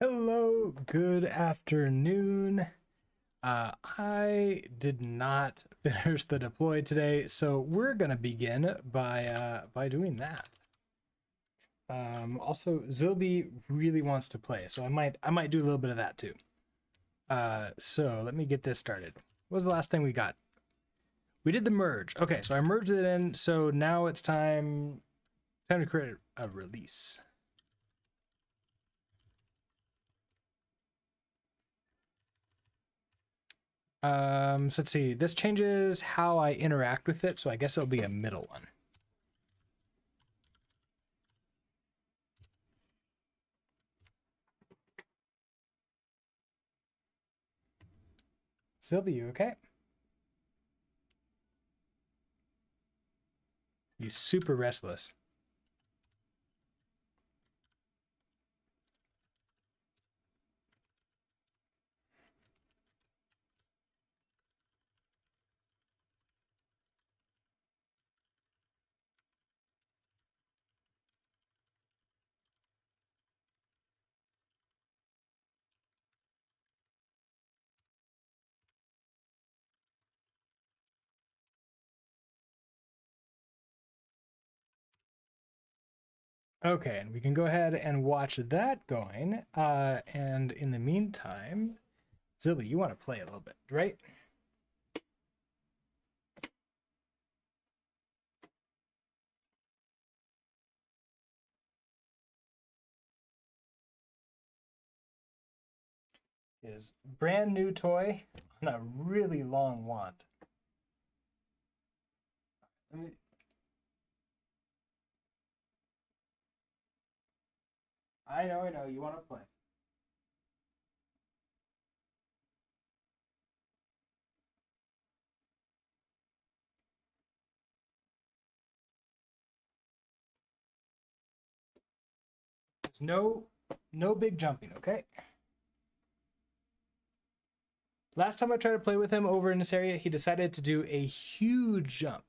Hello, good afternoon. I did not finish the deploy today, so we're gonna begin by doing that. Also, Zilby really wants to play, so I might do a little bit of that too. So let me get this started. What was the last thing we got? We did the merge. Okay, so I merged it in. So now it's time to create a release. So let's see. This changes how I interact with it, so I guess it'll be a middle one. Sylvie, you okay? He's super restless. Okay, and we can go ahead and watch that going. And in the meantime, Zilby, you want to play a little bit, right? His brand new toy on a really long wand. I know. You want to play. It's no big jumping, okay? Last time I tried to play with him over in this area, he decided to do a huge jump,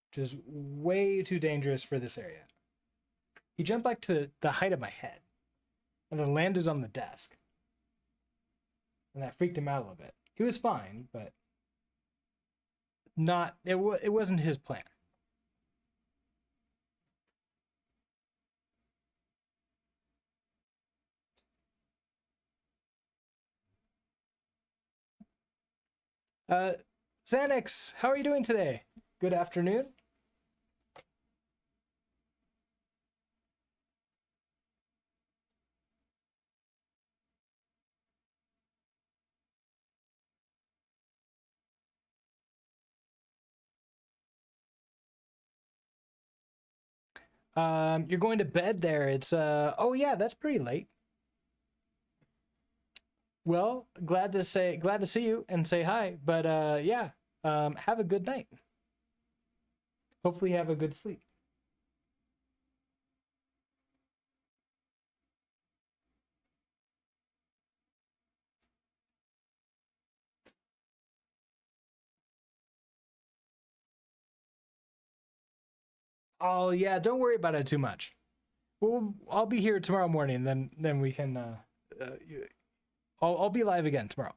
which is way too dangerous for this area. He jumped like to the height of my head and then landed on the desk. And that freaked him out a little bit. He was fine, but not it wasn't his plan. Uh Xanax, how are you doing today? Good afternoon. You're going to bed there. It's oh yeah, that's pretty late. Well, glad to see you and say hi, but yeah. Have a good night. Hopefully you have a good sleep. Oh yeah, don't worry about it too much. I'll be here tomorrow morning. Then we can. Uh, I'll be live again tomorrow.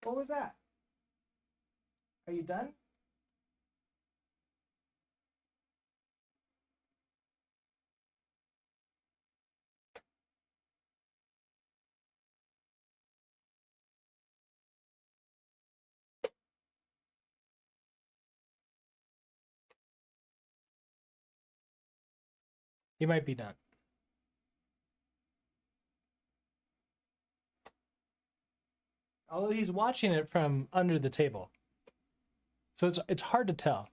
What was that? Are you done? He might be done. Although he's watching it from under the table, so it's hard to tell.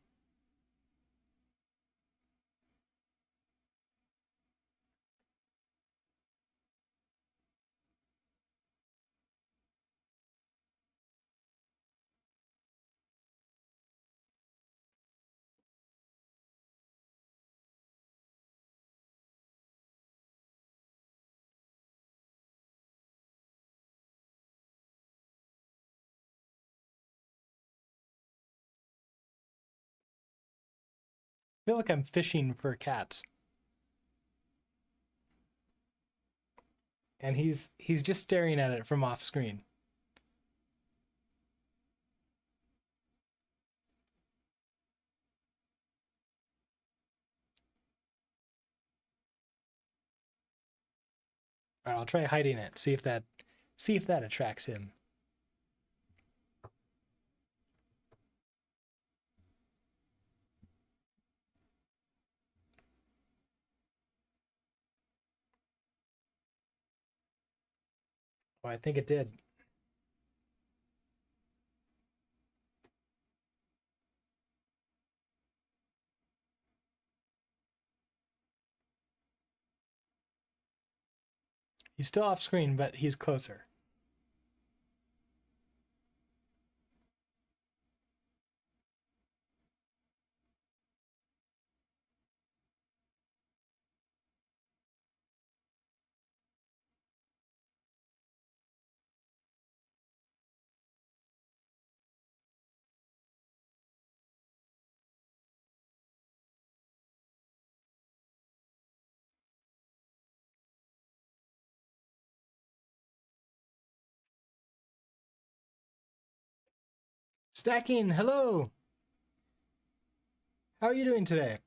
feel like I'm fishing for cats. And he's just staring at it from off screen. All right, I'll try hiding it. See if that attracts him. Oh, I think it did. He's still off screen, but he's closer. Stacking, hello. How are you doing today?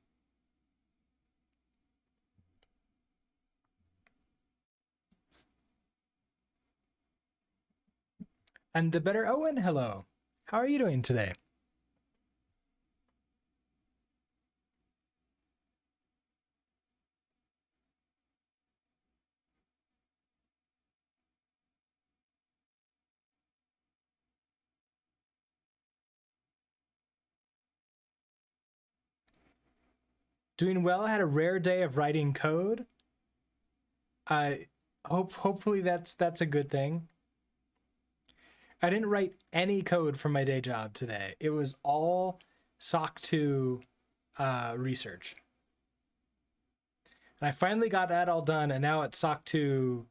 And the better Owen, hello. How are you doing today? Doing well. I had a rare day of writing code. I hopefully that's a good thing. I didn't write any code for my day job today. It was all SOC 2 research. And I finally got that all done, and now it's SOC 2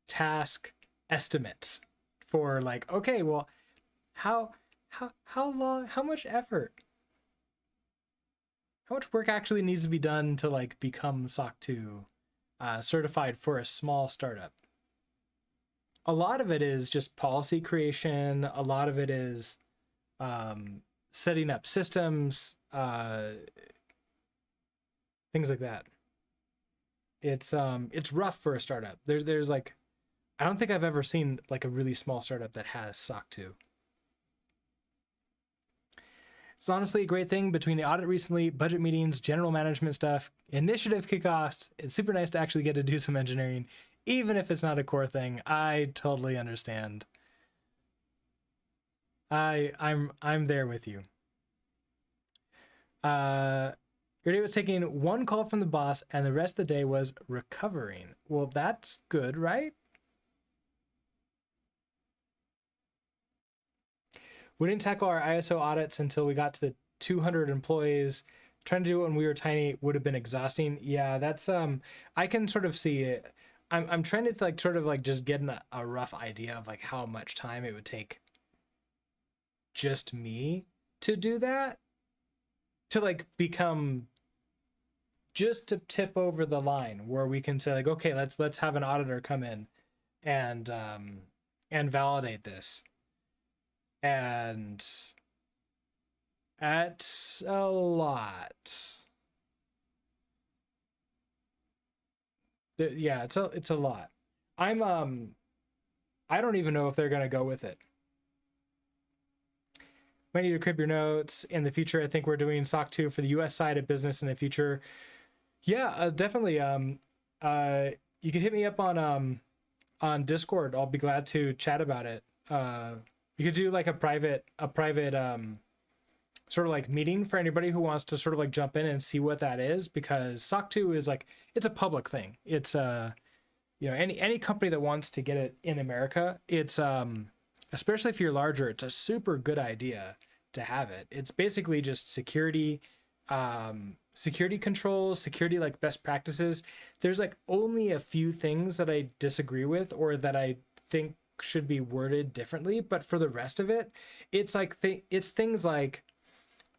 task estimates for like, okay, well, how long, how much effort, how much work actually needs to be done to like become SOC 2 certified for a small startup? A lot of it is just policy creation. A lot of it is setting up systems, things like that. It's rough for a startup. There's like, I don't think I've ever seen like a really small startup that has SOC 2. It's honestly a great thing between the audit recently, budget meetings, general management stuff, initiative kickoffs. It's super nice to actually get to do some engineering, even if it's not a core thing. I totally understand. I'm there with you. Your day was taking one call from the boss, and the rest of the day was recovering. Well, that's good, right? We didn't tackle our ISO audits until we got to the 200 employees. Trying to do it when we were tiny would have been exhausting. Yeah, that's I can sort of see it. I'm trying to like sort of like just get a rough idea of like how much time it would take just me to do that, to like become, just to tip over the line where we can say like, okay, let's have an auditor come in and validate this. And that's a lot. Yeah, it's a lot. I'm I don't even know if they're gonna go with it. Might need to crib your notes in the future. I think we're doing SOC 2 for the US side of business in the future. Yeah, definitely. You can hit me up on Discord. I'll be glad to chat about it. You could do like a private sort of like meeting for anybody who wants to sort of like jump in and see what that is, because SOC 2 is like, it's a public thing. It's you know, any company that wants to get it in America, it's especially if you're larger, it's a super good idea to have it. It's basically just security, security controls, security like best practices. There's like only a few things that I disagree with or that I think should be worded differently, but for the rest of it, it's like it's things like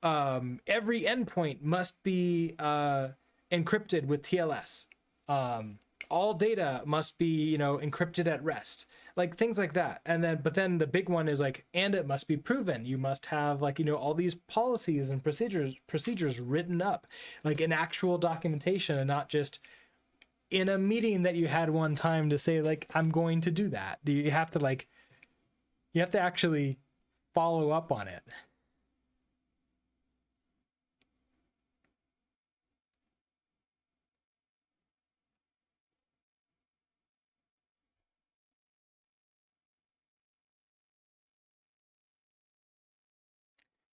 every endpoint must be encrypted with TLS. All data must be, encrypted at rest, like things like that. And then, but then the big one is like, and it must be proven. You must have like, all these policies and procedures written up, like in actual documentation, and not just in a meeting that you had one time to say like, I'm going to do that. You have to actually follow up on it.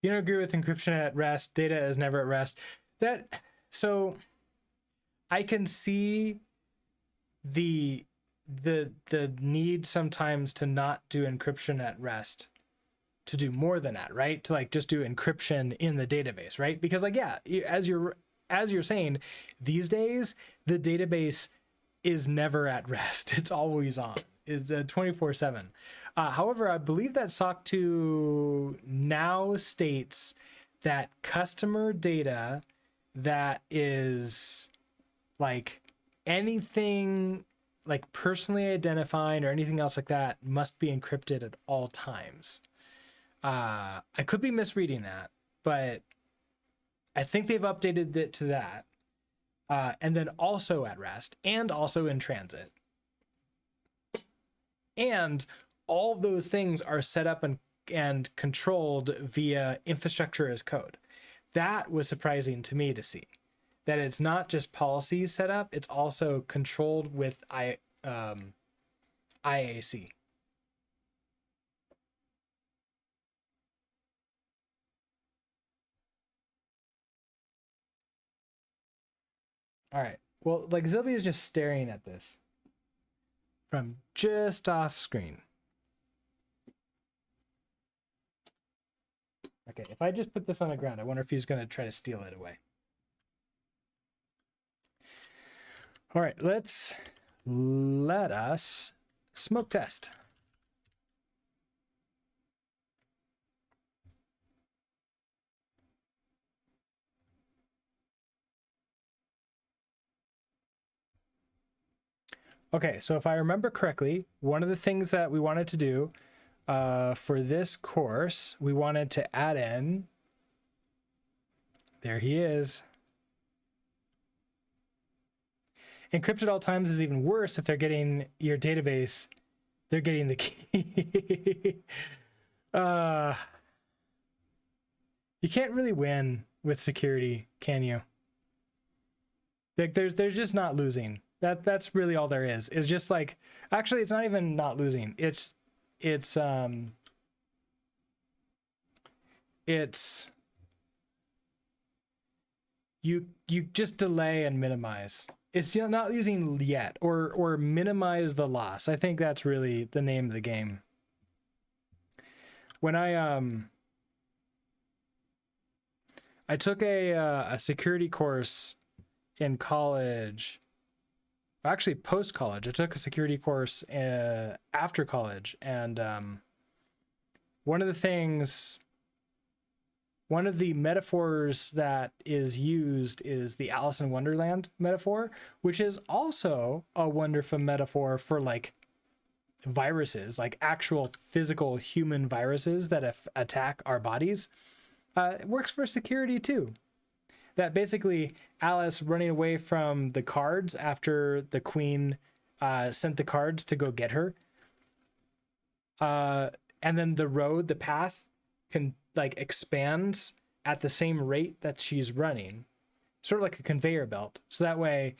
You don't agree with encryption at rest? Data is never at rest. So I can see the need sometimes to not do encryption at rest, to do more than that, right? To like just do encryption in the database, right? Because like, yeah, as you're saying, these days the database is never at rest. It's always on. It's 24/7. However, I believe that SOC 2 now states that customer data that is like anything like personally identifying or anything else like that must be encrypted at all times. I could be misreading that, but I think they've updated it to that. And then also at rest and also in transit. And all of those things are set up and controlled via infrastructure as code. That was surprising to me to see. That it's not just policies set up, it's also controlled with IAC. All right. Well, like Zilby is just staring at this from just off screen. Okay, if I just put this on the ground, I wonder if he's going to try to steal it away. All right, let us smoke test. Okay, so if I remember correctly, one of the things that we wanted to do for this course, we wanted to add in, there he is. Encrypted all times is even worse if they're getting your database, they're getting the key. You can't really win with security, can you? Like there's just not losing. That's really all there is just like, actually it's not even not losing. It's you just delay and minimize. It's not using yet or minimize the loss. I think that's really the name of the game. When I took a security course in college, actually post college. I took a security course after college, and one of the metaphors that is used is the Alice in Wonderland metaphor, which is also a wonderful metaphor for like viruses, like actual physical human viruses that attack our bodies. It works for security too. That basically Alice running away from the cards after the queen sent the cards to go get her. And then the path can like expands at the same rate that she's running, sort of like a conveyor belt. So that way,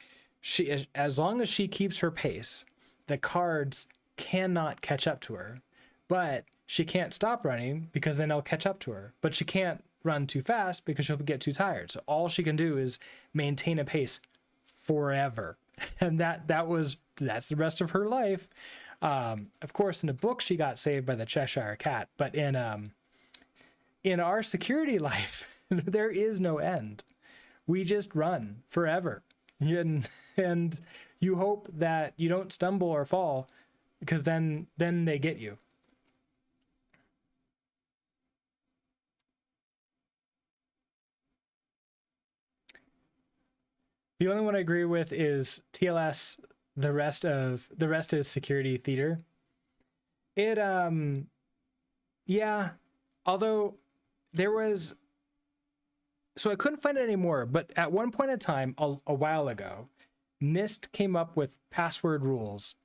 as long as she keeps her pace, the cards cannot catch up to her. But she can't stop running because then they'll catch up to her. But she can't run too fast because she'll get too tired. So all she can do is maintain a pace forever. And that's the rest of her life. Of course, in the book, she got saved by the Cheshire Cat, but in our security life, there is no end. We just run forever. And you hope that you don't stumble or fall, because then they get you. The only one I agree with is TLS. The rest is security theater. It yeah, although there was, so I couldn't find it anymore, but at one point in time a while ago, NIST came up with password rules,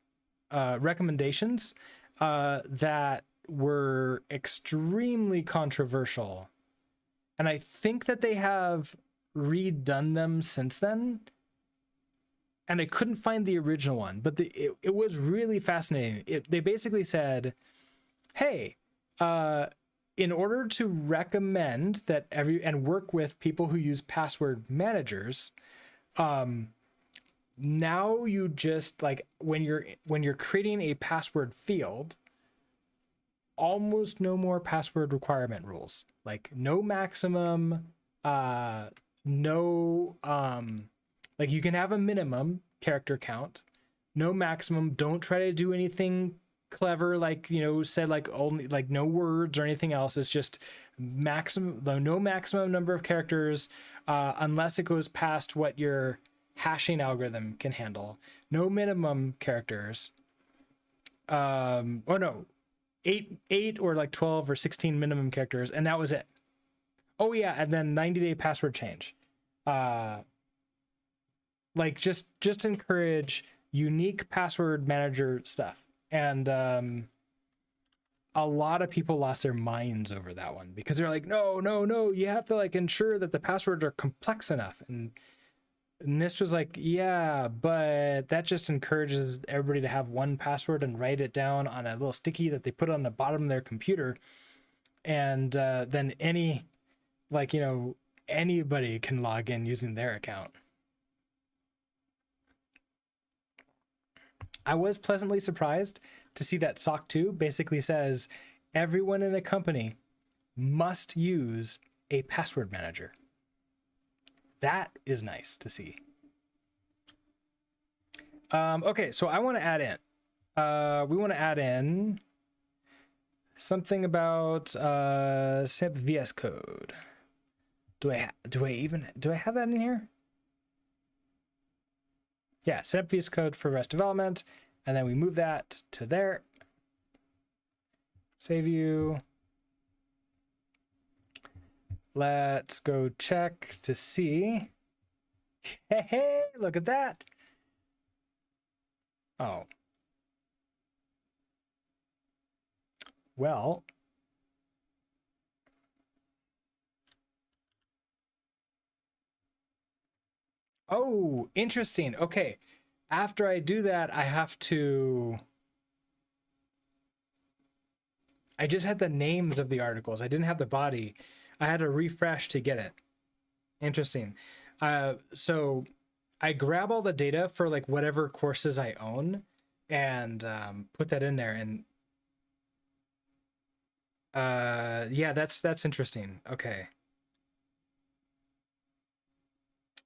recommendations that were extremely controversial, and I think that they have redone them since then, and I couldn't find the original one, but it was really fascinating. They basically said, hey, in order to recommend that and work with people who use password managers, now you just, like, when you're creating a password field, almost no more password requirement rules. Like no maximum, no, like you can have a minimum character count, no maximum. Don't try to do anything clever, like, you know, said like only like no words or anything else. It's just maximum, no maximum number of characters, unless it goes past what your hashing algorithm can handle. No minimum characters. Or no, eight or like 12 or 16 minimum characters, and that was it. Oh yeah, and then 90-day password change. Like just encourage unique password manager stuff. And a lot of people lost their minds over that one because they're like, no, you have to like ensure that the passwords are complex enough. And NIST was like, yeah, but that just encourages everybody to have one password and write it down on a little sticky that they put on the bottom of their computer. And then anybody can log in using their account. I was pleasantly surprised to see that SOC 2 basically says everyone in a company must use a password manager. That is nice to see. Okay, so I want to add in. We want to add in something about SNP VS Code. Do I have that in here? Yeah, SNP VS Code for REST development, and then we move that to there. Save you. Let's go check to see. Hey, look at that. Oh. Well. Oh, interesting. Okay. After I do that, I just had the names of the articles. I didn't have the body. I had to refresh to get it. Interesting. So I grab all the data for like whatever courses I own and put that in there. And yeah, that's interesting. Okay.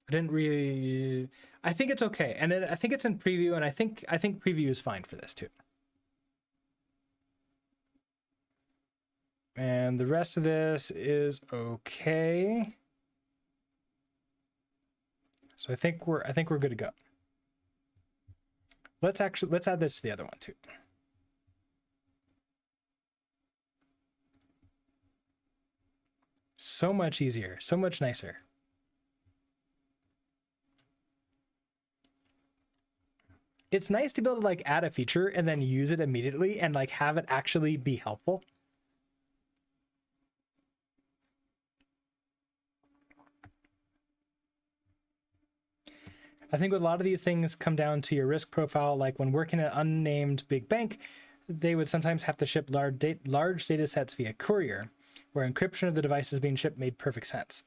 I didn't really. I think it's okay, and I think it's in preview, and I think preview is fine for this too. And the rest of this is okay. So I think we're good to go. Let's add this to the other one too. So much easier, so much nicer. It's nice to be able to like add a feature and then use it immediately and like have it actually be helpful. I think a lot of these things come down to your risk profile. Like when working at an unnamed big bank, they would sometimes have to ship large data sets via courier, where encryption of the devices being shipped made perfect sense.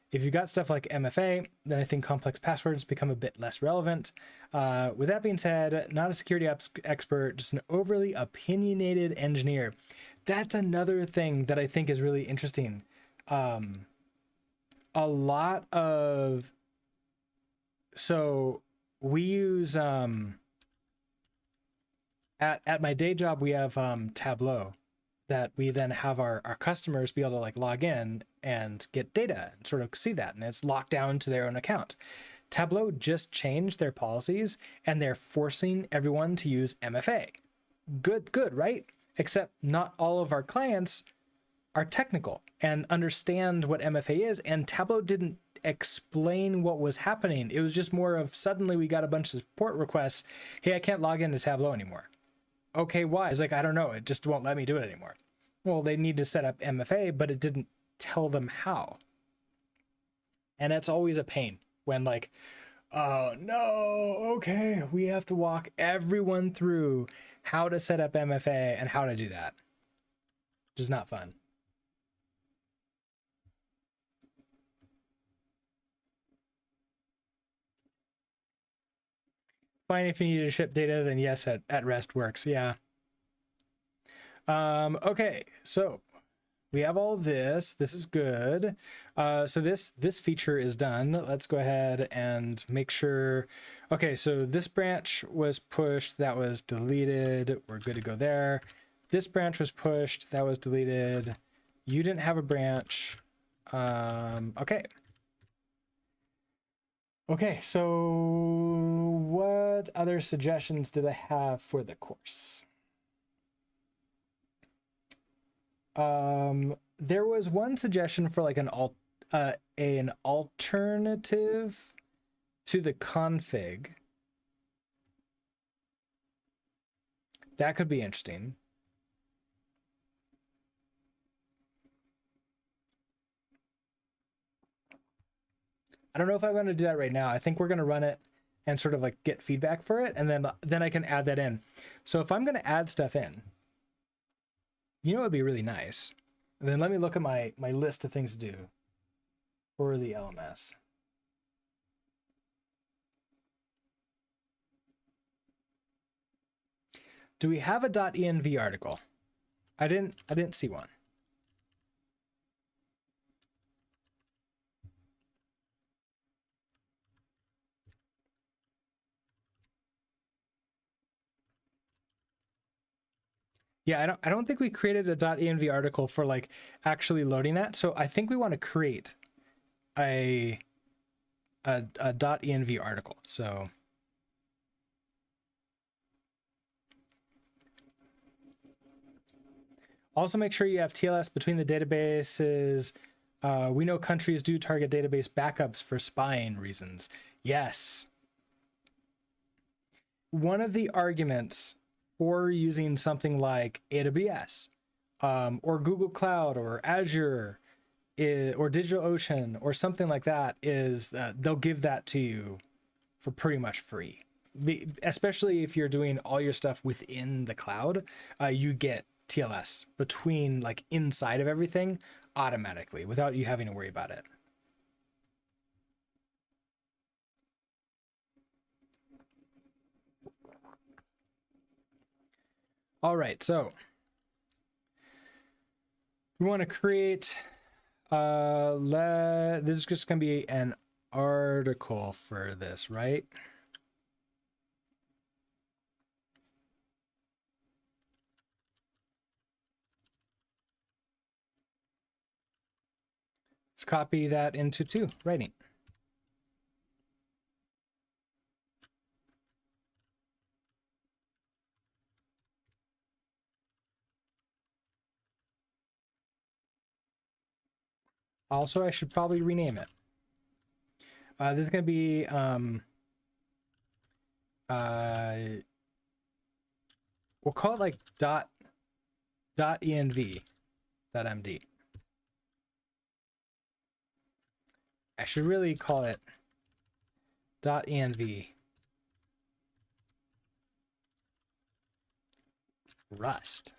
If you got stuff like MFA, then I think complex passwords become a bit less relevant. With that being said, not a security expert, just an overly opinionated engineer. That's another thing that I think is really interesting. A lot of... So we use... At my day job, we have Tableau that we then have our customers be able to like log in and get data and sort of see that, and it's locked down to their own account. Tableau just changed their policies and they're forcing everyone to use MFA. Good, right? Except not all of our clients are technical and understand what MFA is, and Tableau didn't explain what was happening. It was just more of suddenly we got a bunch of support requests. Hey, I can't log into Tableau anymore. Okay, why? It's like, I don't know. It just won't let me do it anymore. Well, they need to set up MFA, but it didn't tell them how. And that's always a pain when like, oh no, okay, we have to walk everyone through how to set up MFA and how to do that. Which is not fun. Fine if you need to ship data, then yes, at rest works. Yeah. Okay, so we have all this. This is good. So this feature is done. Let's go ahead and make sure. Okay, so this branch was pushed. That was deleted. We're good to go there. This branch was pushed. That was deleted. You didn't have a branch. Okay. Okay, so what other suggestions did I have for the course? There was one suggestion for like an alternative to the config. That could be interesting. I don't know if I'm going to do that right now. I think we're going to run it and sort of like get feedback for it, and then I can add that in. So if I'm going to add stuff in, you know, it'd be really nice. And then let me look at my list of things to do for the LMS. Do we have a .env article? I didn't see one. Yeah, I don't think we created a .env article for like actually loading that. So I think we want to create a .env article. So also make sure you have TLS between the databases. We know countries do target database backups for spying reasons. Yes. One of the arguments for using something like AWS or Google Cloud or Azure or DigitalOcean or something like that is they'll give that to you for pretty much free. Especially if you're doing all your stuff within the cloud, you get TLS between like inside of everything automatically without you having to worry about it. All right, so we want to create this is just going to be an article for this, right? Let's copy that into writing. Also, I should probably rename it. This is going to be we'll call it like .env.md. I should really call it .env Rust.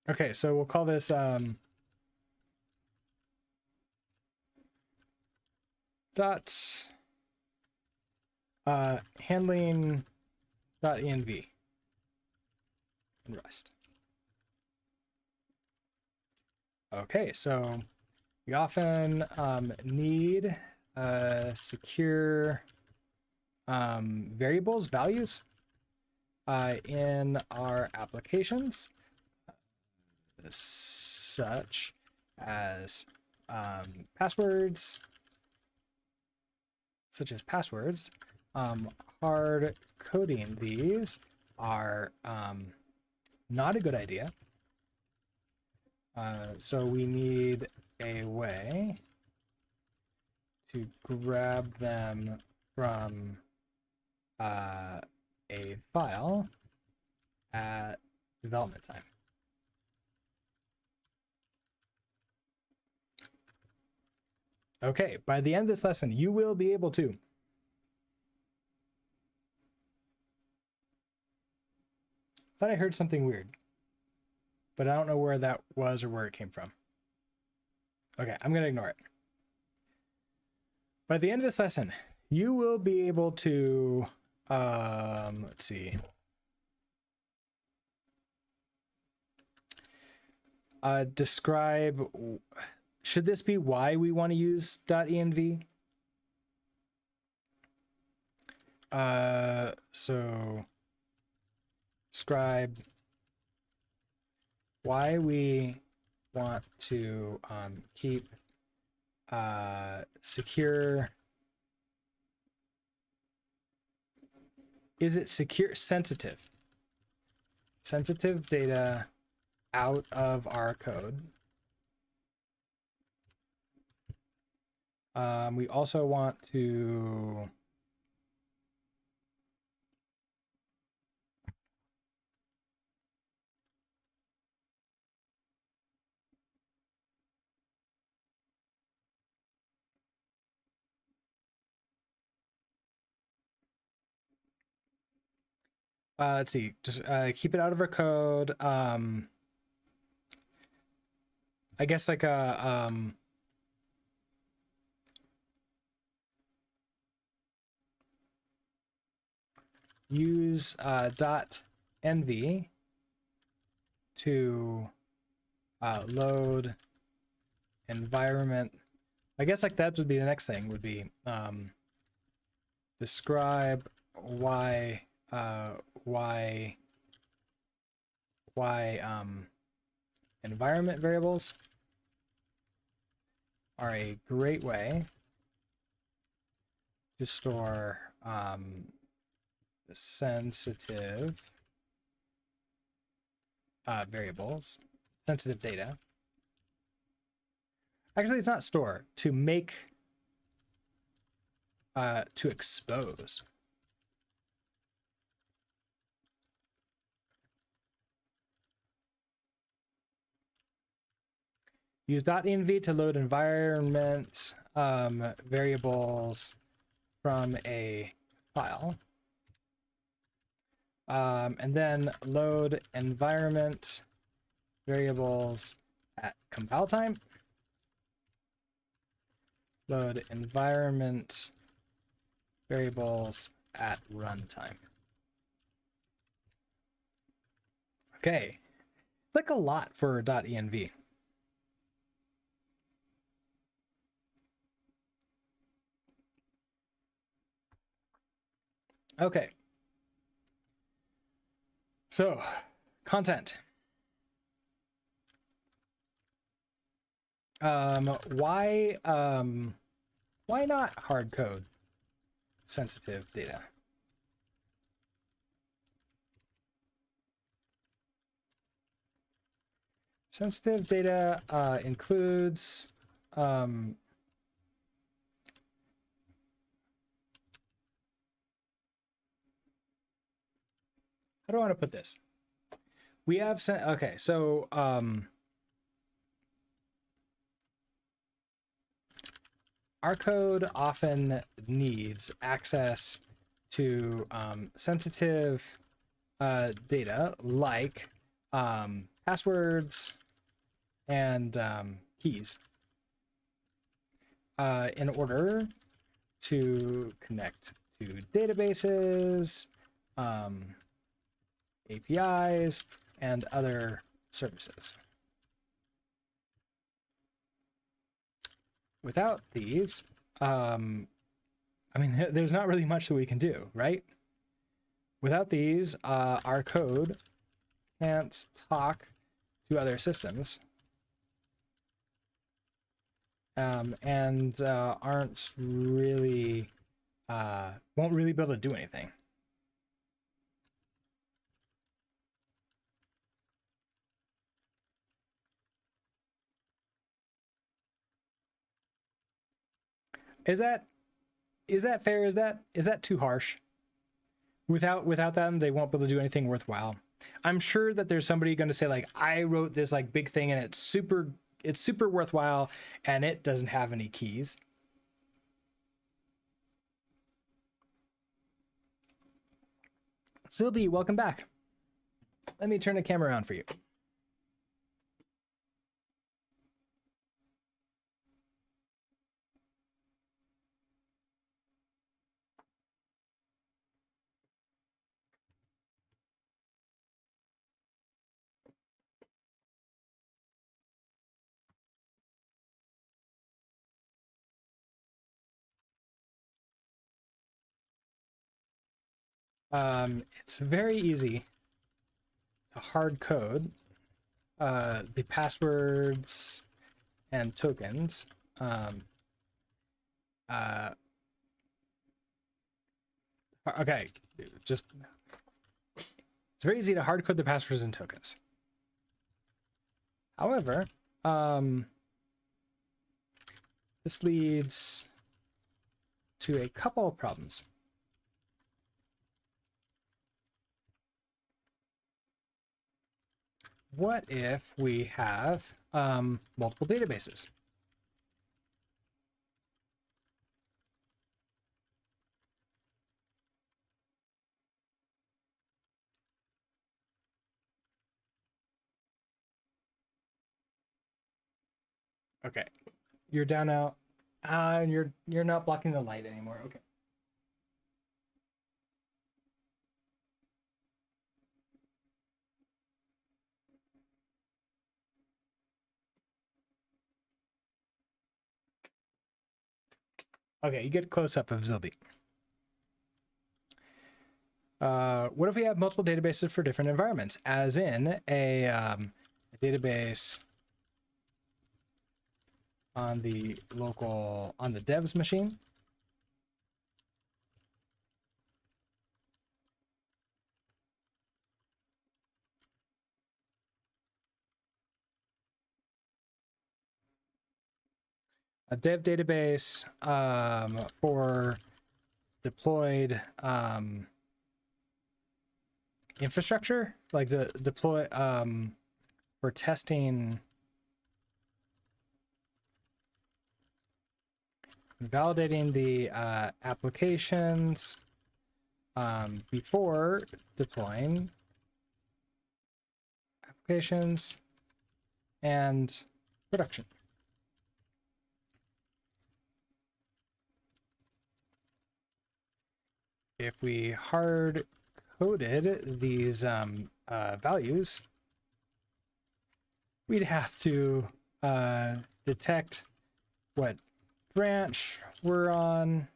Okay, so we'll call this handling .env in Rust. Okay, so we often need secure variables, values in our applications, such as passwords, hard coding these are not a good idea. So we need a way to grab them from a file at development time. Okay, by the end of this lesson, you will be able to thought I heard something weird, but I don't know where that was or where it came from. Okay, I'm going to ignore it. By the end of this lesson, you will be able to, let's see, describe, should this be why we want to use .env? So describe why we want to keep secure. Is it secure? Sensitive data out of our code. We also want to let's see, just keep it out of our code. I guess like a use .env to load environment. I guess like that would be the next thing, would be describe why environment variables are a great way to store sensitive variables, sensitive data. Actually, it's not store, to make, to expose. Use .env to load environment variables from a file. And then load environment variables at compile time. Load environment variables at runtime. Okay, it's like a lot for .env. Okay. So, content. Why not hard code sensitive data? Sensitive data includes how do I want to put this? We have okay, so our code often needs access to sensitive data like passwords and keys in order to connect to databases, APIs, and other services. Without these, I mean, there's not really much that we can do, right? Without these, our code can't talk to other systems. And aren't really, won't really be able to do anything. Is that fair? Is that too harsh? Without them, they won't be able to do anything worthwhile. I'm sure that there's somebody going to say like, I wrote this like big thing and it's super worthwhile and it doesn't have any keys. Sylvie, welcome back. Let me turn the camera on for you. It's very easy to hard code the passwords and tokens. Okay, just it's very easy to hard code the passwords and tokens. However, this leads to a couple of problems. What if we have multiple databases? Okay, you're down now. And you're not blocking the light anymore. Okay. Okay, you get a close up of Zilby. What if we have multiple databases for different environments, as in a database on the devs machine, a dev database for deployed infrastructure, like the deploy for testing, validating the applications before deploying applications and production. If we hard coded these values, we'd have to detect what branch we're on.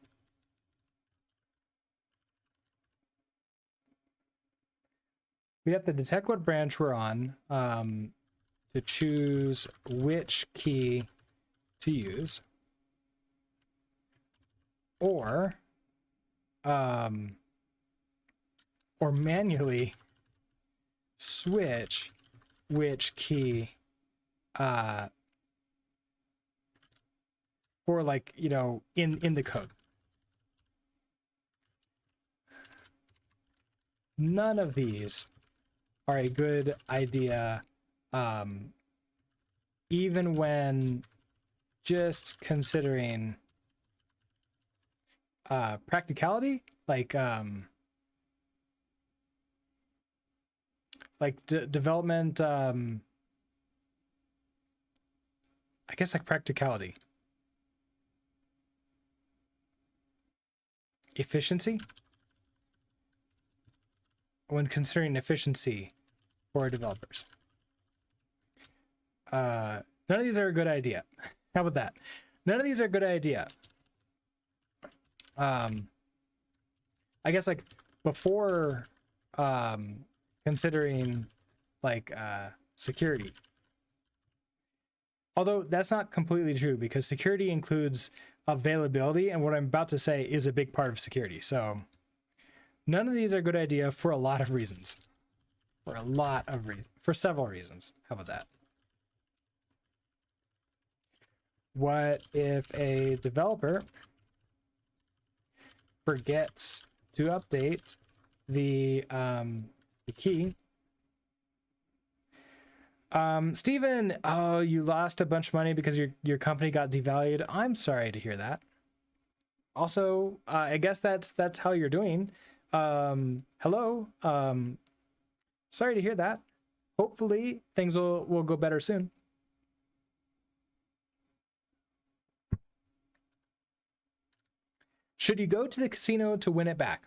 We have to detect what branch we're on to choose which key to use, or manually switch which key for, like, you know, in the code. None of these are a good idea, even when just considering practicality, like development, I guess, like practicality, efficiency. When considering efficiency for developers, none of these are a good idea. How about that? None of these are a good idea. I guess like before considering like security. Although that's not completely true, because security includes availability, and what I'm about to say is a big part of security. So none of these are a good idea for a lot of reasons. For several reasons. How about that? What if a developer forgets to update the key? Steven, oh, you lost a bunch of money because your company got devalued. I'm sorry to hear that. Also, I guess that's how you're doing. Hello. Sorry to hear that. Hopefully things will go better soon. Should you go to the casino to win it back?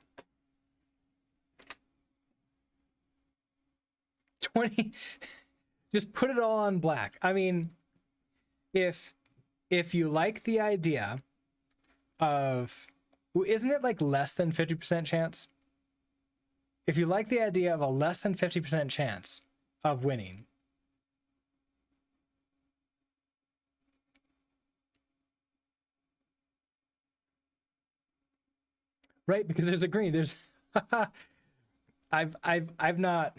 20 just put it all on black. I mean, if you like the idea of, isn't it like less than 50% chance? If you like the idea of a less than 50% chance of winning, right? Because there's a green. There's I've not,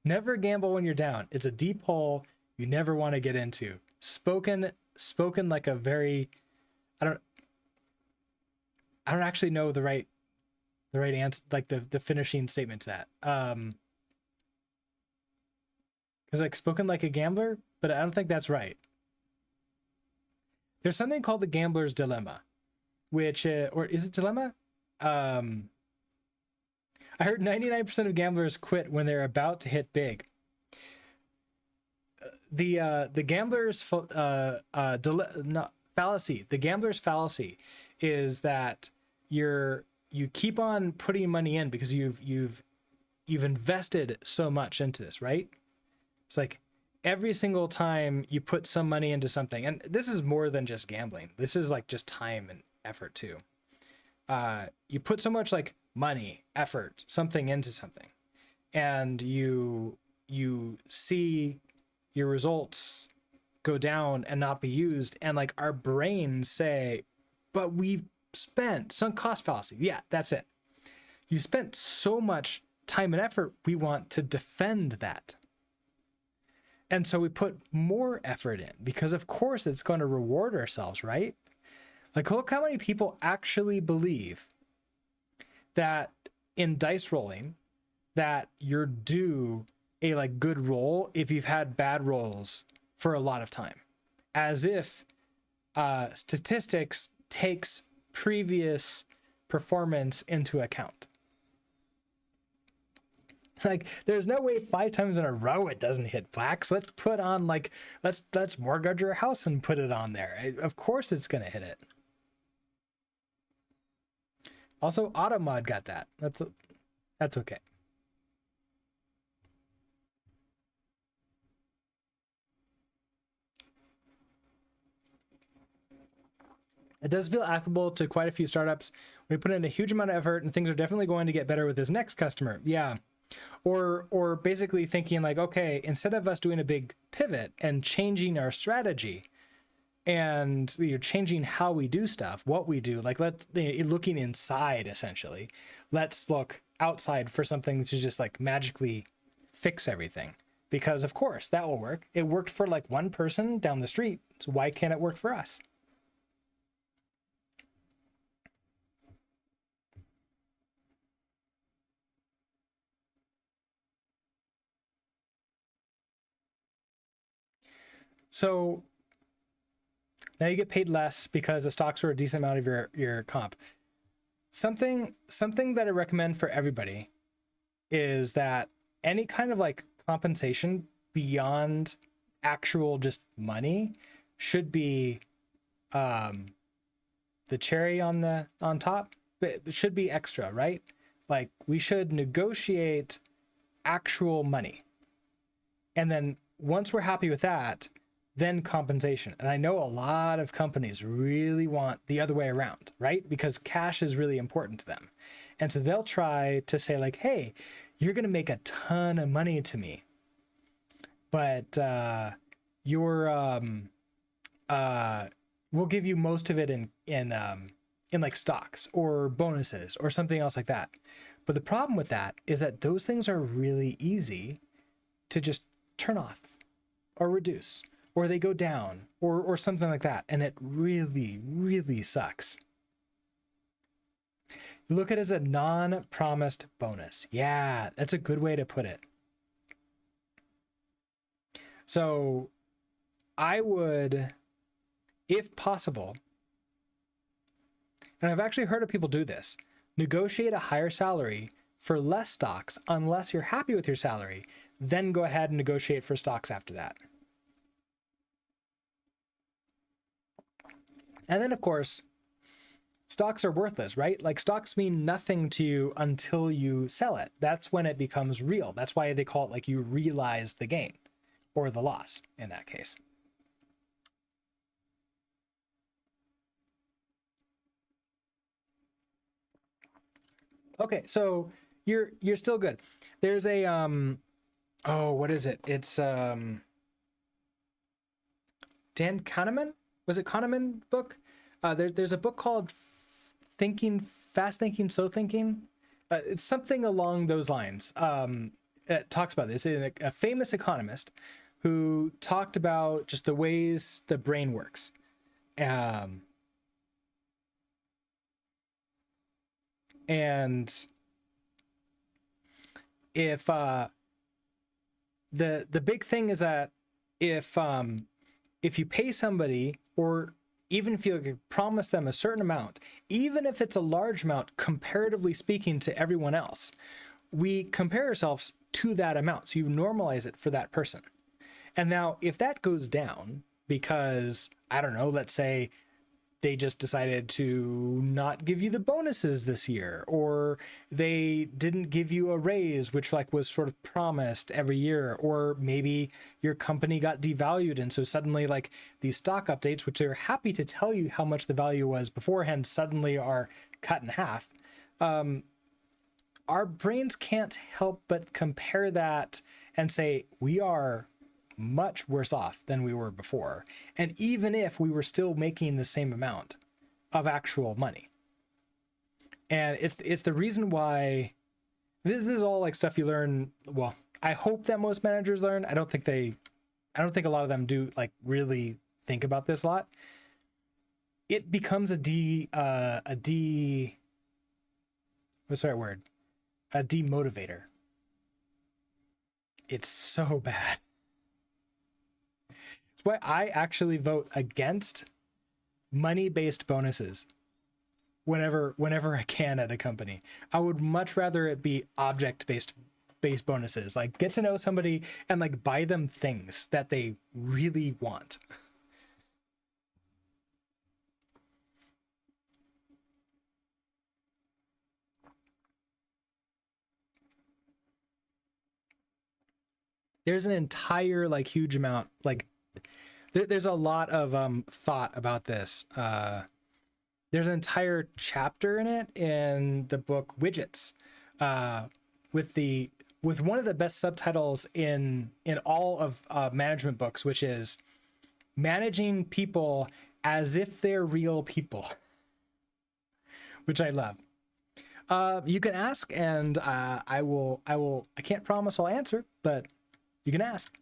never gamble when you're down. It's a deep hole you never want to get into. Spoken like a very, I don't actually know the right answer, like the finishing statement to that. Because like spoken like a gambler, but I don't think that's right. There's something called the gambler's dilemma, which or is it dilemma? I heard 99% of gamblers quit when they're about to hit big. The gambler's fallacy. The gambler's fallacy is that you keep on putting money in because you've invested so much into this, right? It's like every single time you put some money into something, and this is more than just gambling. This is like just time and effort too. You put so much like money, effort, something into something, and you see your results go down and not be used, and like our brains say, but we've spent sunk cost fallacy. Yeah, that's it. You spent so much time and effort, we want to defend that. And so we put more effort in because of course it's going to reward ourselves, right? Like look how many people actually believe that in dice rolling that you're due a like good roll if you've had bad rolls for a lot of time, as if statistics takes previous performance into account. Like there's no way 5 times in a row it doesn't hit black, so let's put on like let's mortgage our house and put it on there. Of course it's gonna hit it. Also Automod got that. That's okay. It does feel applicable to quite a few startups. We put in a huge amount of effort and things are definitely going to get better with this next customer. Yeah. Or basically thinking like, okay, instead of us doing a big pivot and changing our strategy and changing how we do stuff, what we do, like looking inside essentially, let's look outside for something to just like magically fix everything. Because of course that will work. It worked for like one person down the street. So why can't it work for us? So now you get paid less because the stocks are a decent amount of your comp. Something that I recommend for everybody is that any kind of like compensation beyond actual just money should be the cherry on top. But it should be extra, right? Like we should negotiate actual money. And then once we're happy with that, then compensation. And I know a lot of companies really want the other way around, right? Because cash is really important to them. And so they'll try to say like, hey, you're going to make a ton of money to me, but we'll give you most of it in like stocks or bonuses or something else like that. But the problem with that is that those things are really easy to just turn off or reduce, or they go down or something like that. And it really, really sucks. Look at it as a non-promised bonus. Yeah, that's a good way to put it. So I would, if possible, and I've actually heard of people do this, negotiate a higher salary for less stocks unless you're happy with your salary, then go ahead and negotiate for stocks after that. And then, of course, stocks are worthless, right? Like stocks mean nothing to you until you sell it. That's when it becomes real. That's why they call it like you realize the gain or the loss in that case. Okay, so you're still good. There's a oh, what is it? It's Dan Kahneman? Was it Kahneman book? There's a book called Fast Thinking, Slow Thinking. It's something along those lines. It talks about this. It's a famous economist who talked about just the ways the brain works. And if the big thing is that if you pay somebody, or even if you promise them a certain amount, even if it's a large amount comparatively speaking to everyone else, we compare ourselves to that amount. So you normalize it for that person. And now if that goes down because, I don't know, let's say they just decided to not give you the bonuses this year, or they didn't give you a raise, which like was sort of promised every year, or maybe your company got devalued. And so suddenly like these stock updates, which they're happy to tell you how much the value was beforehand, suddenly are cut in half. Our brains can't help but compare that and say, we are much worse off than we were before. And even if we were still making the same amount of actual money. And it's the reason why this is all like stuff you learn. Well, I hope that most managers learn. I don't think a lot of them do like really think about this a lot. It becomes a demotivator. It's so bad. Why I actually vote against money-based bonuses whenever I can at a company. I would much rather it be object-based bonuses, like get to know somebody and like buy them things that they really want. There's an entire like huge amount, like there's a lot of thought about this. There's an entire chapter in it in the book Widgets, with one of the best subtitles in all of management books, which is managing people as if they're real people, which I love. You can ask, and I can't promise I'll answer, but you can ask.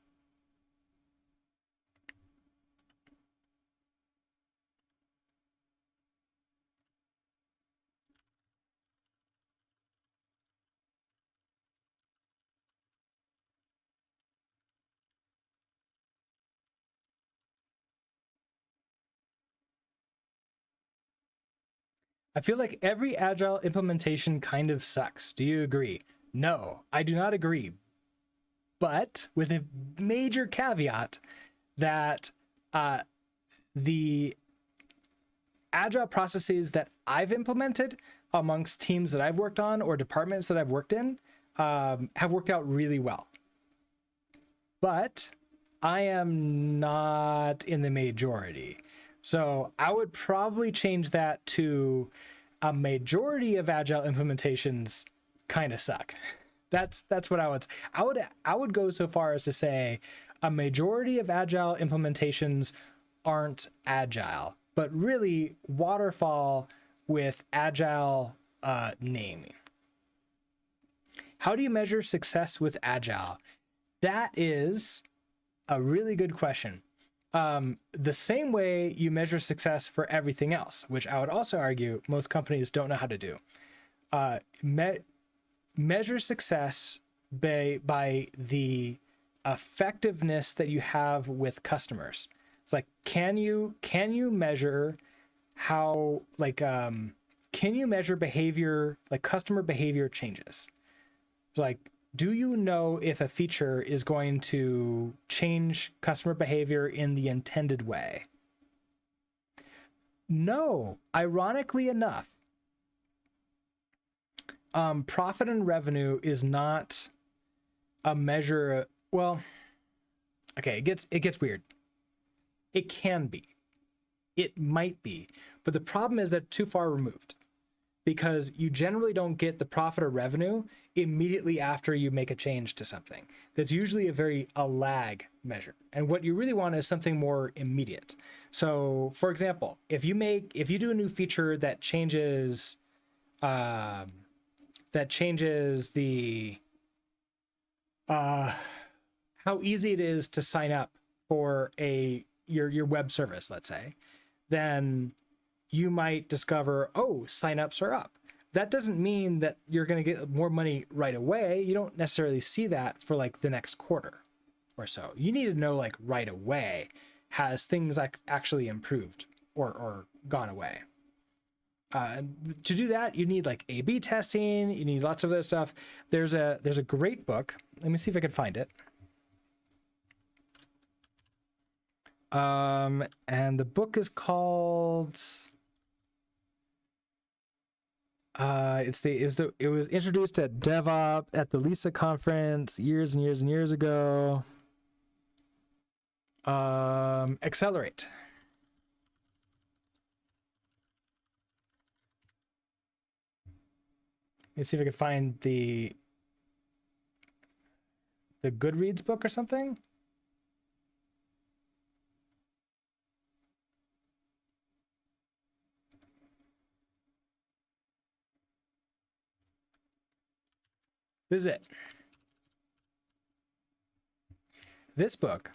I feel like every agile implementation kind of sucks. Do you agree? No, I do not agree. But with a major caveat that the agile processes that I've implemented amongst teams that I've worked on or departments that I've worked in have worked out really well. But I am not in the majority. So I would probably change that to a majority of agile implementations kind of suck. That's what I would go so far as to say a majority of agile implementations aren't agile, but really waterfall with agile naming. How do you measure success with agile? That is a really good question. The same way you measure success for everything else, which I would also argue most companies don't know how to do. Measure success by the effectiveness that you have with customers. It's like, can you measure how, like, can you measure behavior, like customer behavior changes? Like, do you know if a feature is going to change customer behavior in the intended way? No, ironically enough, profit and revenue is not a measure. Well, okay, it gets weird. It can be, it might be, but the problem is they're too far removed, because you generally don't get the profit or revenue immediately after you make a change to something. That's usually a lag measure. And what you really want is something more immediate. So for example, if you do a new feature that changes the how easy it is to sign up for your web service, let's say, then you might discover, oh, signups are up. That doesn't mean that you're going to get more money right away. You don't necessarily see that for like the next quarter or so. You need to know, like, right away, has things like actually improved or gone away. To do that, you need like A/B testing. You need lots of other stuff. There's a great book. Let me see if I can find it. And the book is called. It was introduced at DevOps at the Lisa conference years and years and years ago. Accelerate. Let me see if I can find the Goodreads book or something. This is it. This book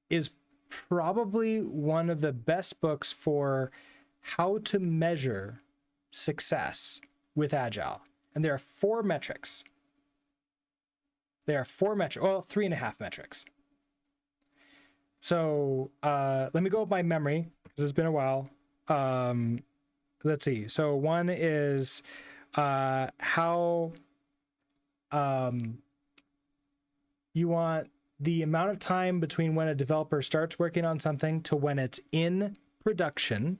is probably one of the best books for how to measure success with Agile. And there are 4 metrics. Well, 3.5 metrics. So let me go with my memory, because it's been a while. Let's see. So one is how you want the amount of time between when a developer starts working on something to when it's in production.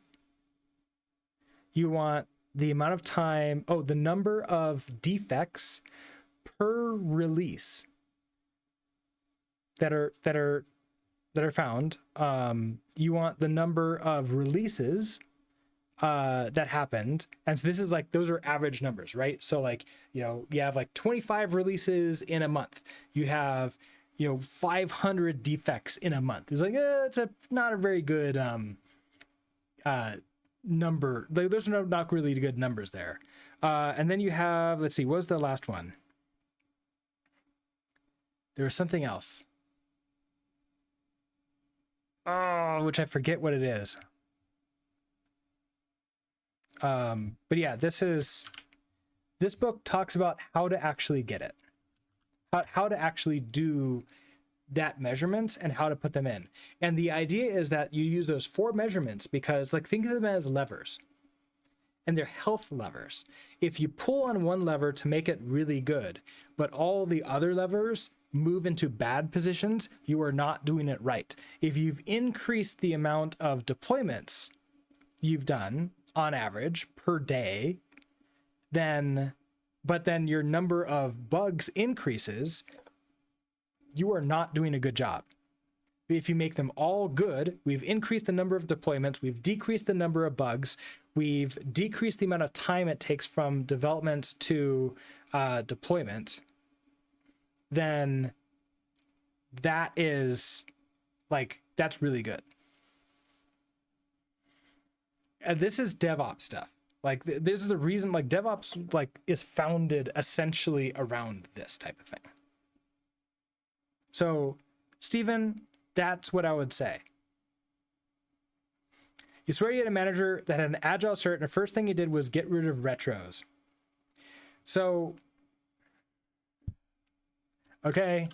You want the amount of time, the number of defects per release that are found. You want the number of releases that happened. And so this is like, those are average numbers, right? So like, you have like 25 releases in a month. You have, 500 defects in a month. It's like, it's not a very good number. Those are not really good numbers there. And then you have, let's see, what was the last one? There was something else. Oh, which I forget what it is. But yeah, this book talks about how to actually get it, how to actually do that measurements and how to put them in. And the idea is that you use those 4 measurements because, like, think of them as levers, and they're health levers. If you pull on one lever to make it really good, but all the other levers move into bad positions, you are not doing it right. If you've increased the amount of deployments you've done on average per day, but then your number of bugs increases, you are not doing a good job. If you make them all good, we've increased the number of deployments, we've decreased the number of bugs, we've decreased the amount of time it takes from development to deployment, then that is like, that's really good. And this is DevOps stuff. Like this is the reason, like DevOps like is founded essentially around this type of thing. So Stephen, that's what I would say. You swear you had a manager that had an agile cert, and the first thing he did was get rid of retros. So, okay.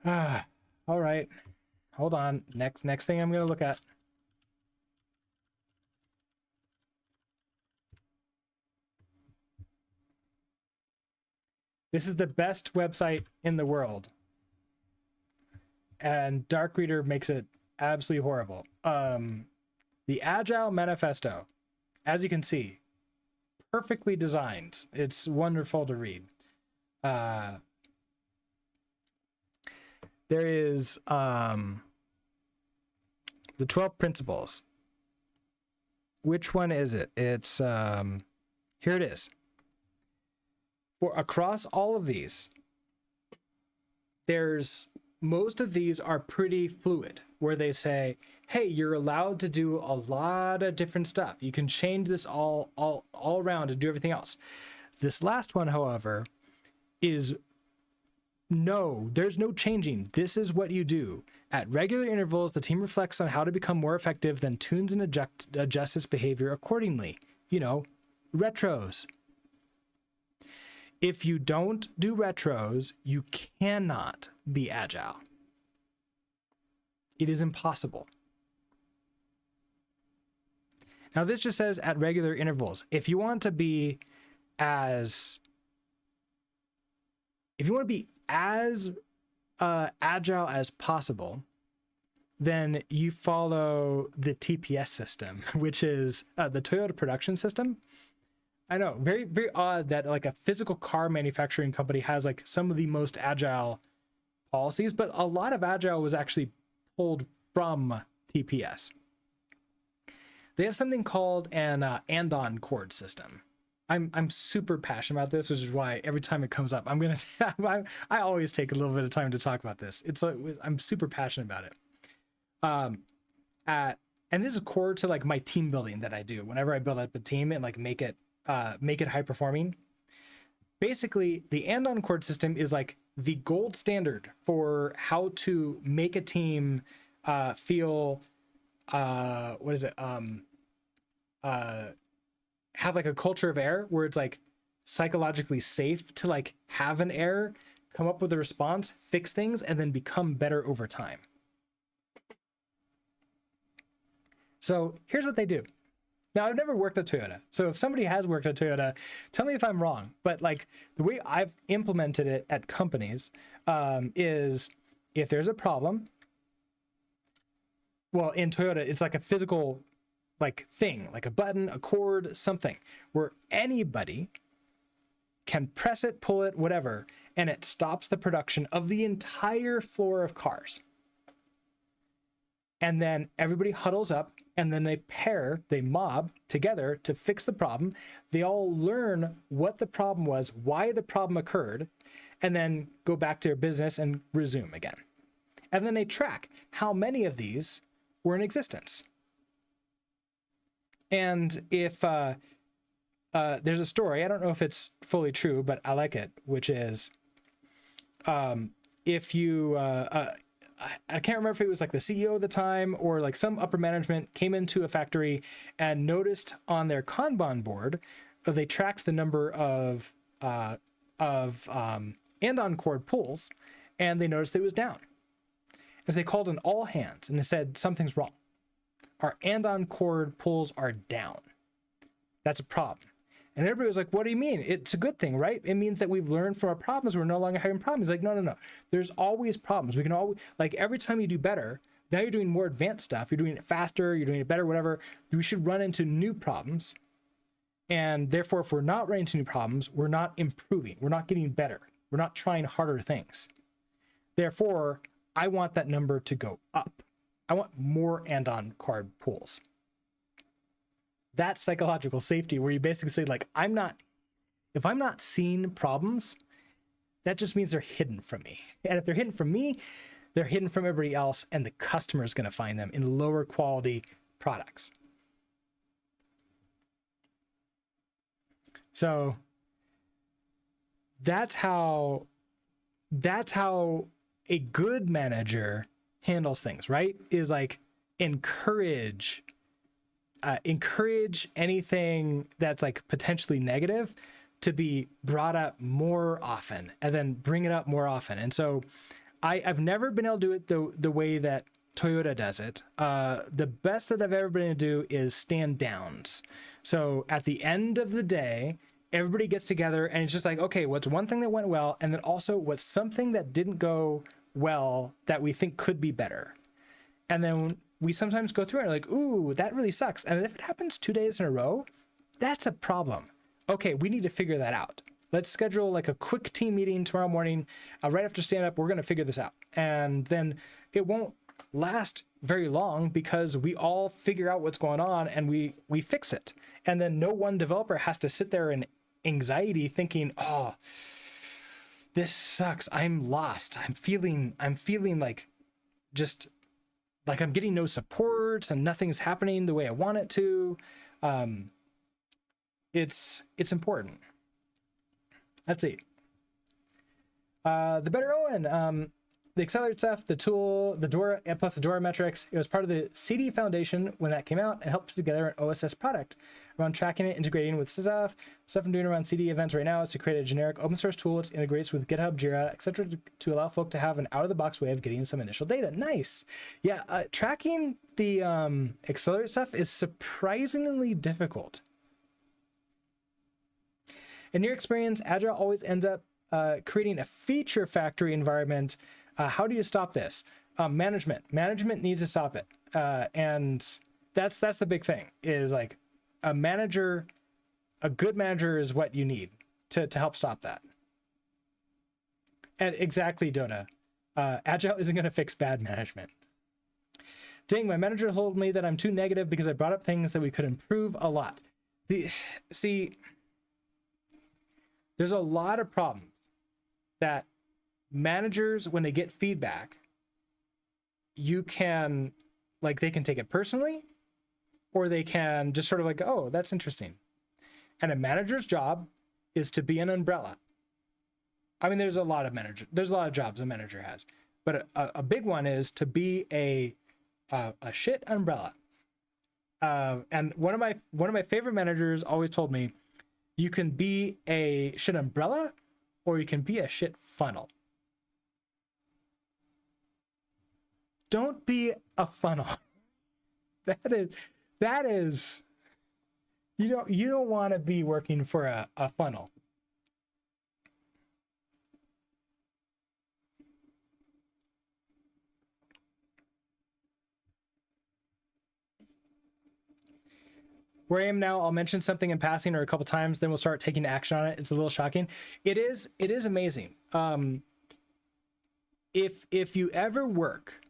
All right. Hold on. Next thing I'm going to look at. This is the best website in the world. And Dark Reader makes it absolutely horrible. The Agile Manifesto, as you can see, perfectly designed. It's wonderful to read. There is the 12 principles. Which one is it? It's here it is. For across all of these, most of these are pretty fluid, where they say, hey, you're allowed to do a lot of different stuff. You can change this all around and do everything else. This last one, however, is no, there's no changing. This is what you do. At regular intervals, the team reflects on how to become more effective, then tunes and adjusts its behavior accordingly. You know, retros. If you don't do retros, you cannot be agile. It is impossible. Now, this just says at regular intervals. If you want to be as agile as possible, then you follow the TPS system, which is the Toyota Production System. I know, very, very odd that like a physical car manufacturing company has like some of the most agile policies, but a lot of agile was actually pulled from TPS. They have something called an andon cord system. I'm super passionate about this, which is why every time it comes up, I always take a little bit of time to talk about this. It's like I'm super passionate about it. And this is core to like my team building that I do whenever I build up a team and like make it high performing. Basically, the andon cord system is like the gold standard for how to make a team feel have like a culture of error where it's like psychologically safe to like have an error, come up with a response, fix things, and then become better over time. So here's what they do. Now, I've never worked at Toyota, so if somebody has worked at Toyota, tell me if I'm wrong. But like the way I've implemented it at companies is if there's a problem, well, in Toyota, it's like a physical like thing, like a button, a cord, something where anybody can press it, pull it, whatever, and it stops the production of the entire floor of cars. And then everybody huddles up and then they mob together to fix the problem. They all learn what the problem was, why the problem occurred, and then go back to their business and resume again. And then they track how many of these were in existence. And if there's a story, I don't know if it's fully true, but I like it, which is if you, I can't remember if it was like the CEO at the time or like some upper management came into a factory and noticed on their Kanban board, they tracked the number of andon cord pulls, and they noticed it was down. As they called in all hands and they said, something's wrong. Our andon cord pulls are down. That's a problem. And everybody was like, what do you mean? It's a good thing, right? It means that we've learned from our problems. We're no longer having problems. Like, no. There's always problems. We can always, like every time you do better, now you're doing more advanced stuff. You're doing it faster. You're doing it better, whatever. We should run into new problems. And therefore, if we're not running into new problems, we're not improving. We're not getting better. We're not trying harder things. Therefore, I want that number to go up. I want more Andon card pools. That's psychological safety, where you basically say, like, if I'm not seeing problems, that just means they're hidden from me. And if they're hidden from me, they're hidden from everybody else, and the customer is going to find them in lower quality products. So that's how a good manager handles things, right? Is like encourage anything that's like potentially negative to be brought up more often, and then bring it up more often. And so I've never been able to do it the way that Toyota does it. The best that I've ever been able to do is stand downs. So at the end of the day, everybody gets together and it's just like, okay, what's one thing that went well? And then also what's something that didn't go well that we think could be better? And then we sometimes go through it and like, ooh, that really sucks. And if it happens 2 days in a row, that's a problem. Okay, we need to figure that out. Let's schedule like a quick team meeting tomorrow morning, right after stand up. We're going to figure this out. And then it won't last very long because we all figure out what's going on and we fix it. And then no one developer has to sit there in anxiety thinking, oh, this sucks. I'm lost. I'm feeling like just like I'm getting no support and nothing's happening the way I want it to. It's important. Let's see. The Better Owen, the Accelerate stuff, the tool, the Dora, plus the Dora metrics. It was part of the CD Foundation when that came out and helped put together an OSS product around tracking it, integrating with stuff. Stuff I'm doing around CD events right now is to create a generic open source tool that integrates with GitHub, Jira, etc. to allow folk to have an out of the box way of getting some initial data. Nice. Yeah, tracking the Accelerate stuff is surprisingly difficult. In your experience, Agile always ends up creating a feature factory environment. How do you stop this? Management needs to stop it. And that's the big thing, is like a good manager is what you need to help stop that. And exactly, Dota. Agile isn't going to fix bad management. Ding, my manager told me that I'm too negative because I brought up things that we could improve a lot. See, there's a lot of problems that managers, when they get feedback, they can take it personally, or they can just sort of like, oh, that's interesting. And a manager's job is to be an umbrella. I mean, there's a lot of jobs a manager has, but a big one is to be a shit umbrella. And one of my favorite managers always told me, you can be a shit umbrella or you can be a shit funnel. Don't be a funnel. That is you don't want to be working for a funnel. Where I am now, I'll mention something in passing or a couple times, then we'll start taking action on it. It's a little shocking. It is amazing. If you ever work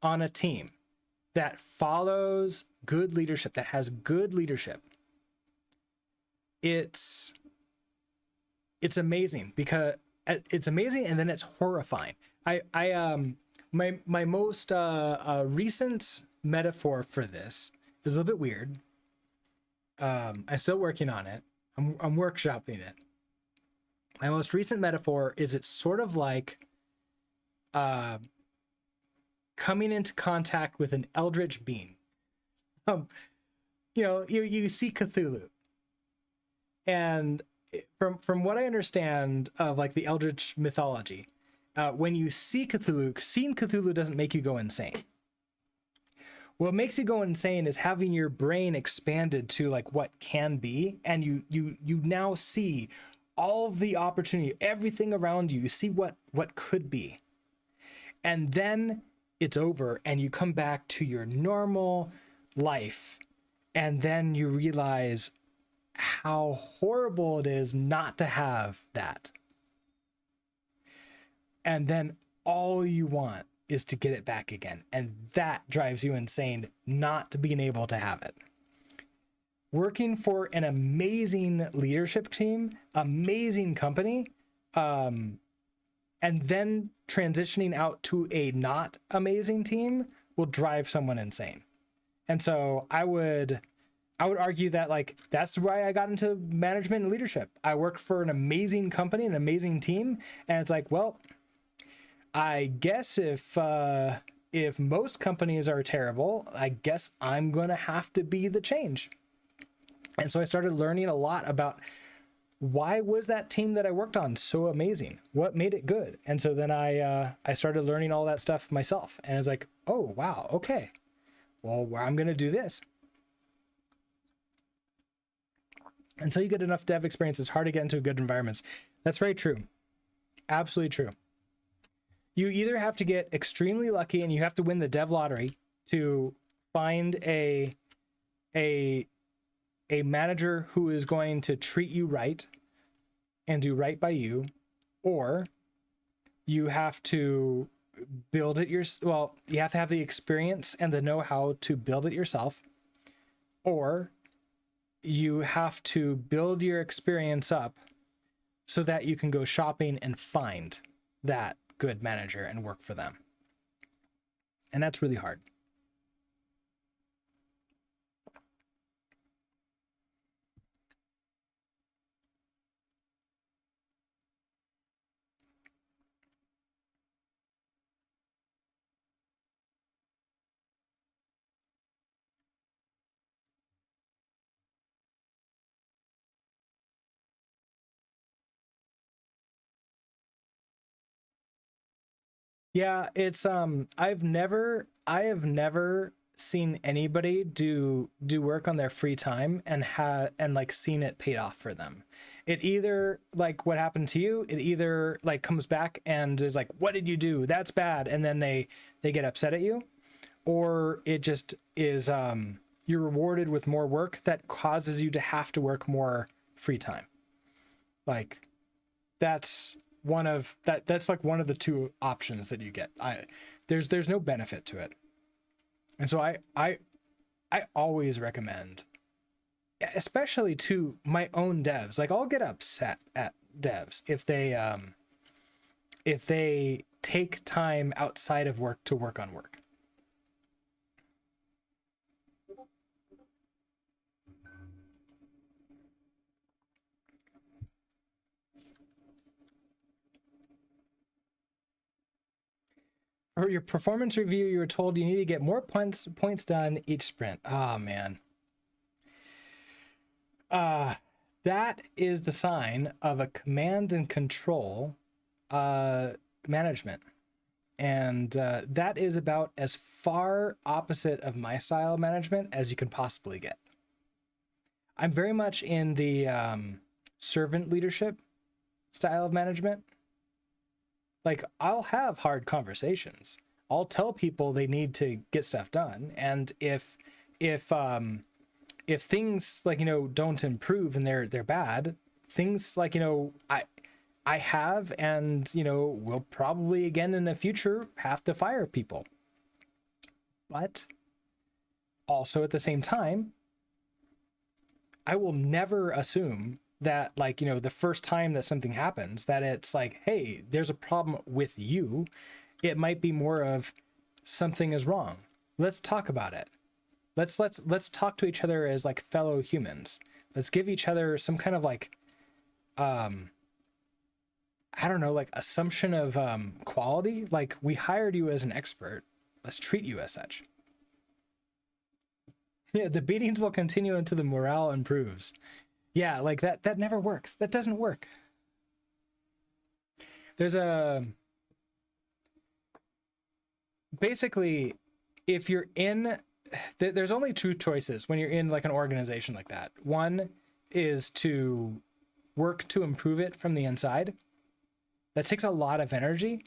on a team that follows good leadership, that has good leadership, it's amazing, because it's amazing, and then it's horrifying. My most recent metaphor for this is a little bit weird. I'm still working on it. I'm workshopping it. My most recent metaphor is it's sort of like coming into contact with an eldritch being. You see Cthulhu, and from what I understand of like the eldritch mythology, when you see Cthulhu, seeing Cthulhu doesn't make you go insane. What makes you go insane is having your brain expanded to like what can be, and you now see all of the opportunity, everything around you. You see what could be, and then it's over, and you come back to your normal life, and then you realize how horrible it is not to have that. And then all you want is to get it back again. And that drives you insane not being able to have it. Working for an amazing leadership team, amazing company, and then transitioning out to a not amazing team will drive someone insane. And so I would argue that, like, that's why I got into management and leadership. I worked for an amazing company, an amazing team, and it's like, well, I guess if most companies are terrible, I guess I'm going to have to be the change. And so I started learning a lot about why was that team that I worked on so amazing? What made it good? And so then I started learning all that stuff myself. And it's like, oh, wow, okay. Well, I'm going to do this. Until you get enough dev experience, it's hard to get into good environments. That's very true. Absolutely true. You either have to get extremely lucky and you have to win the dev lottery to find a manager who is going to treat you right and do right by you, or you have to build it well, you have to have the experience and the know-how to build it yourself, or you have to build your experience up so that you can go shopping and find that good manager and work for them. And that's really hard. Yeah, it's I have never seen anybody do work on their free time and like seen it paid off for them. It either, like what happened to you, it either like comes back and is like, what did you do? That's bad. And then they get upset at you, or it just is you're rewarded with more work that causes you to have to work more free time. Like that's like one of the two options that you get. There's no benefit to it. And so I always recommend, especially to my own devs, like I'll get upset at devs if they take time outside of work to work on work. For your performance review, you were told you need to get more points done each sprint. Oh man. That is the sign of a command and control management. And that is about as far opposite of my style of management as you can possibly get. I'm very much in the servant leadership style of management. Like, I'll have hard conversations. I'll tell people they need to get stuff done. And if things, like, you know, don't improve and they're bad, things like, you know, I have, and, you know, will probably again in the future have to fire people. But also at the same time, I will never assume that, like, you know, the first time that something happens, that it's like, hey, there's a problem with you. It might be more of something is wrong. Let's talk about it. Let's talk to each other as like fellow humans. Let's give each other some kind of like, I don't know, like assumption of quality. Like, we hired you as an expert. Let's treat you as such. Yeah, the beatings will continue until the morale improves. Yeah, like that never works. That doesn't work. There's basically, if you're in, there's only two choices when you're in like an organization like that. One is to work to improve it from the inside. That takes a lot of energy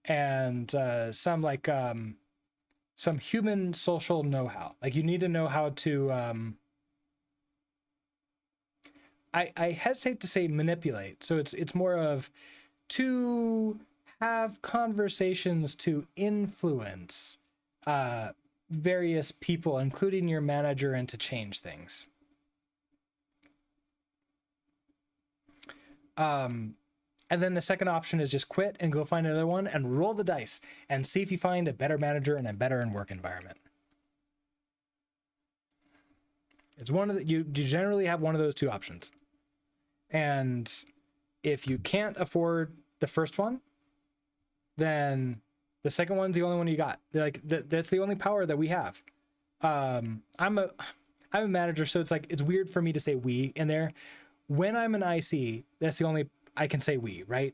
and some human social know-how. Like, you need to know how to I hesitate to say manipulate. So it's more of to have conversations to influence various people, including your manager, and to change things. And then the second option is just quit and go find another one and roll the dice and see if you find a better manager and a better work environment. It's one of the, you generally have one of those two options. And if you can't afford the first one, then the second one's the only one you got. Like that's the only power that we have. I'm a manager, so it's like it's weird for me to say we in there. When I'm an IC, that's the only I can say we, right?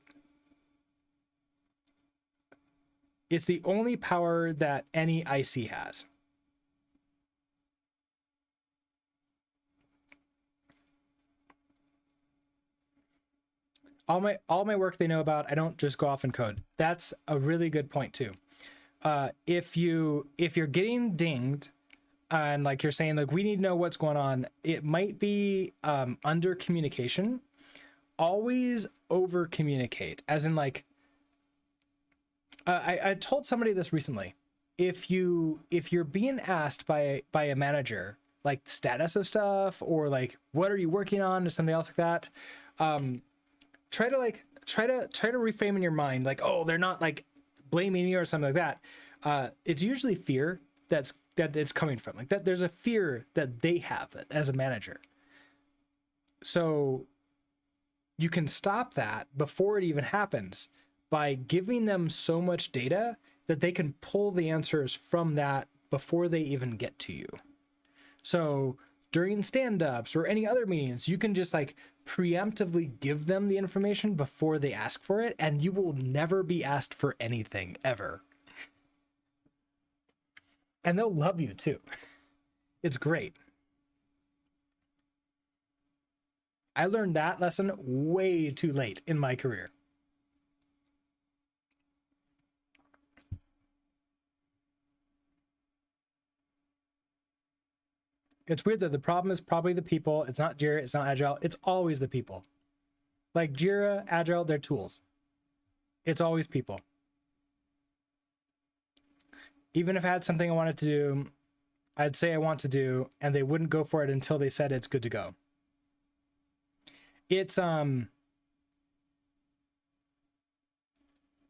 It's the only power that any IC has. All my work they know about, I don't just go off and code. That's a really good point too. If you're getting dinged and like you're saying like we need to know what's going on, it might be under communication. Always over communicate, as in like I told somebody this recently. If you're being asked by a manager like status of stuff or like what are you working on or something else like that, try to reframe in your mind like, oh, they're not like blaming you or something like that. It's usually fear that it's coming from, like that there's a fear that they have as a manager. So you can stop that before it even happens by giving them so much data that they can pull the answers from that before they even get to you. So during stand-ups or any other meetings, you can just like preemptively give them the information before they ask for it, and you will never be asked for anything ever. And they'll love you too. It's great. I learned that lesson way too late in my career. It's weird that the problem is probably the people. It's not Jira, it's not Agile. It's always the people. Like Jira, Agile, they're tools. It's always people. Even if I had something I wanted to do, I'd say I want to do, and they wouldn't go for it until they said it's good to go. It's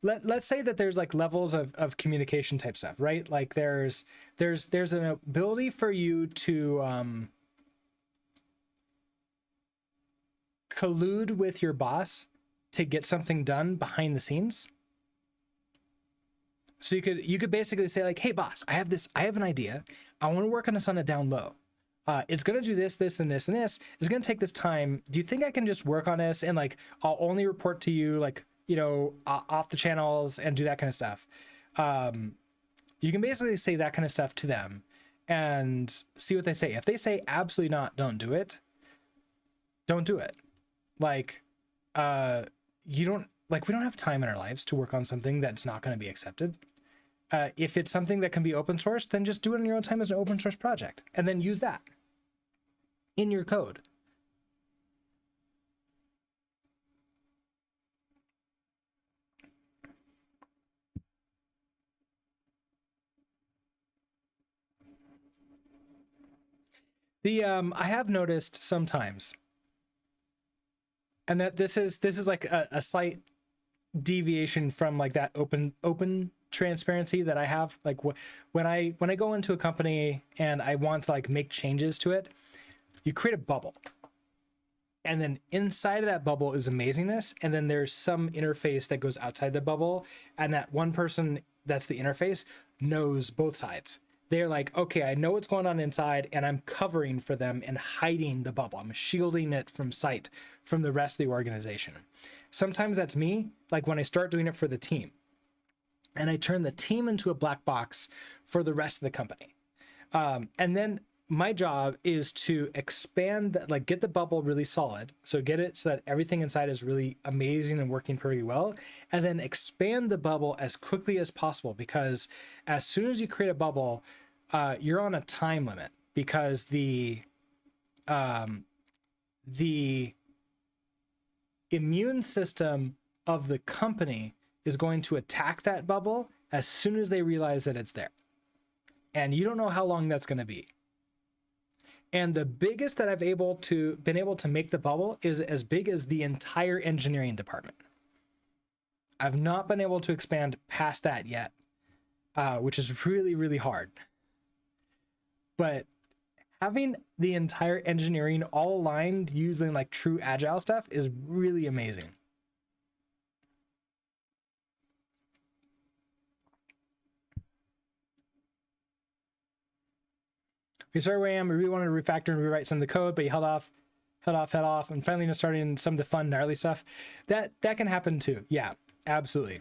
let's say that there's like levels of communication type stuff, right? Like there's an ability for you to collude with your boss to get something done behind the scenes. So you could basically say like, hey boss, I have an idea. I want to work on this on a down low. It's going to do this, this, and this, and this. It's going to take this time. Do you think I can just work on this? And like, I'll only report to you, like, you know, off the channels and do that kind of stuff. You can basically say that kind of stuff to them and see what they say. If they say absolutely not, don't do it. Don't do it. Like, we don't have time in our lives to work on something that's not going to be accepted. If it's something that can be open source, then just do it in your own time as an open source project and then use that in your code. I have noticed sometimes, and that this is like a slight deviation from like that open transparency that I have. Like when I go into a company and I want to like make changes to it, you create a bubble, and then inside of that bubble is amazingness, and then there's some interface that goes outside the bubble, and that one person that's the interface knows both sides. They're like, okay, I know what's going on inside, and I'm covering for them and hiding the bubble. I'm shielding it from sight from the rest of the organization. Sometimes that's me, like when I start doing it for the team, and I turn the team into a black box for the rest of the company. And then my job is to expand that, like get the bubble really solid. So get it so that everything inside is really amazing and working pretty well. And then expand the bubble as quickly as possible, because as soon as you create a bubble, you're on a time limit, because the immune system of the company is going to attack that bubble as soon as they realize that it's there. And you don't know how long that's going to be. And the biggest that I've been able to make the bubble is as big as the entire engineering department. I've not been able to expand past that yet, which is really, really hard. But having the entire engineering all aligned using like true agile stuff is really amazing. Okay, sorry where I am. We really wanted to refactor and rewrite some of the code, but you held off, and finally just starting some of the fun, gnarly stuff. That can happen too. Yeah, absolutely.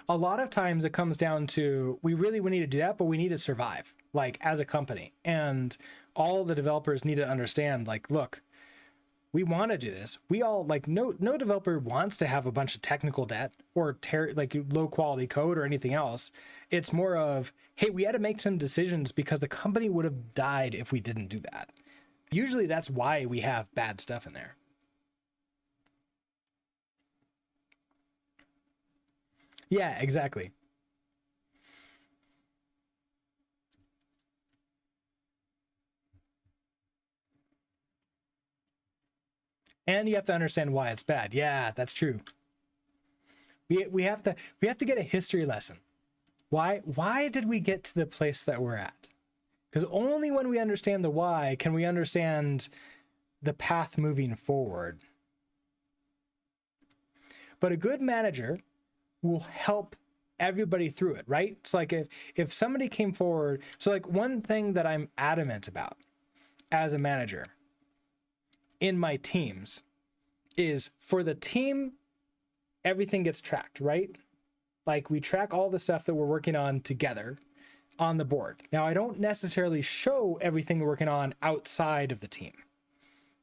A lot of times it comes down to we need to do that, but we need to survive, like as a company. And all the developers need to understand, like, look, we want to do this. We all like no developer wants to have a bunch of technical debt or like low quality code or anything else. It's more of, hey, we had to make some decisions because the company would have died if we didn't do that. Usually that's why we have bad stuff in there. Yeah, exactly. And you have to understand why it's bad. Yeah, that's true. We have to get a history lesson. Why did we get to the place that we're at? Because only when we understand the why can we understand the path moving forward. But a good manager will help everybody through it, right? It's like if somebody came forward, so like one thing that I'm adamant about as a manager in my teams is for the team, everything gets tracked, right? Like we track all the stuff that we're working on together on the board. Now, I don't necessarily show everything we're working on outside of the team,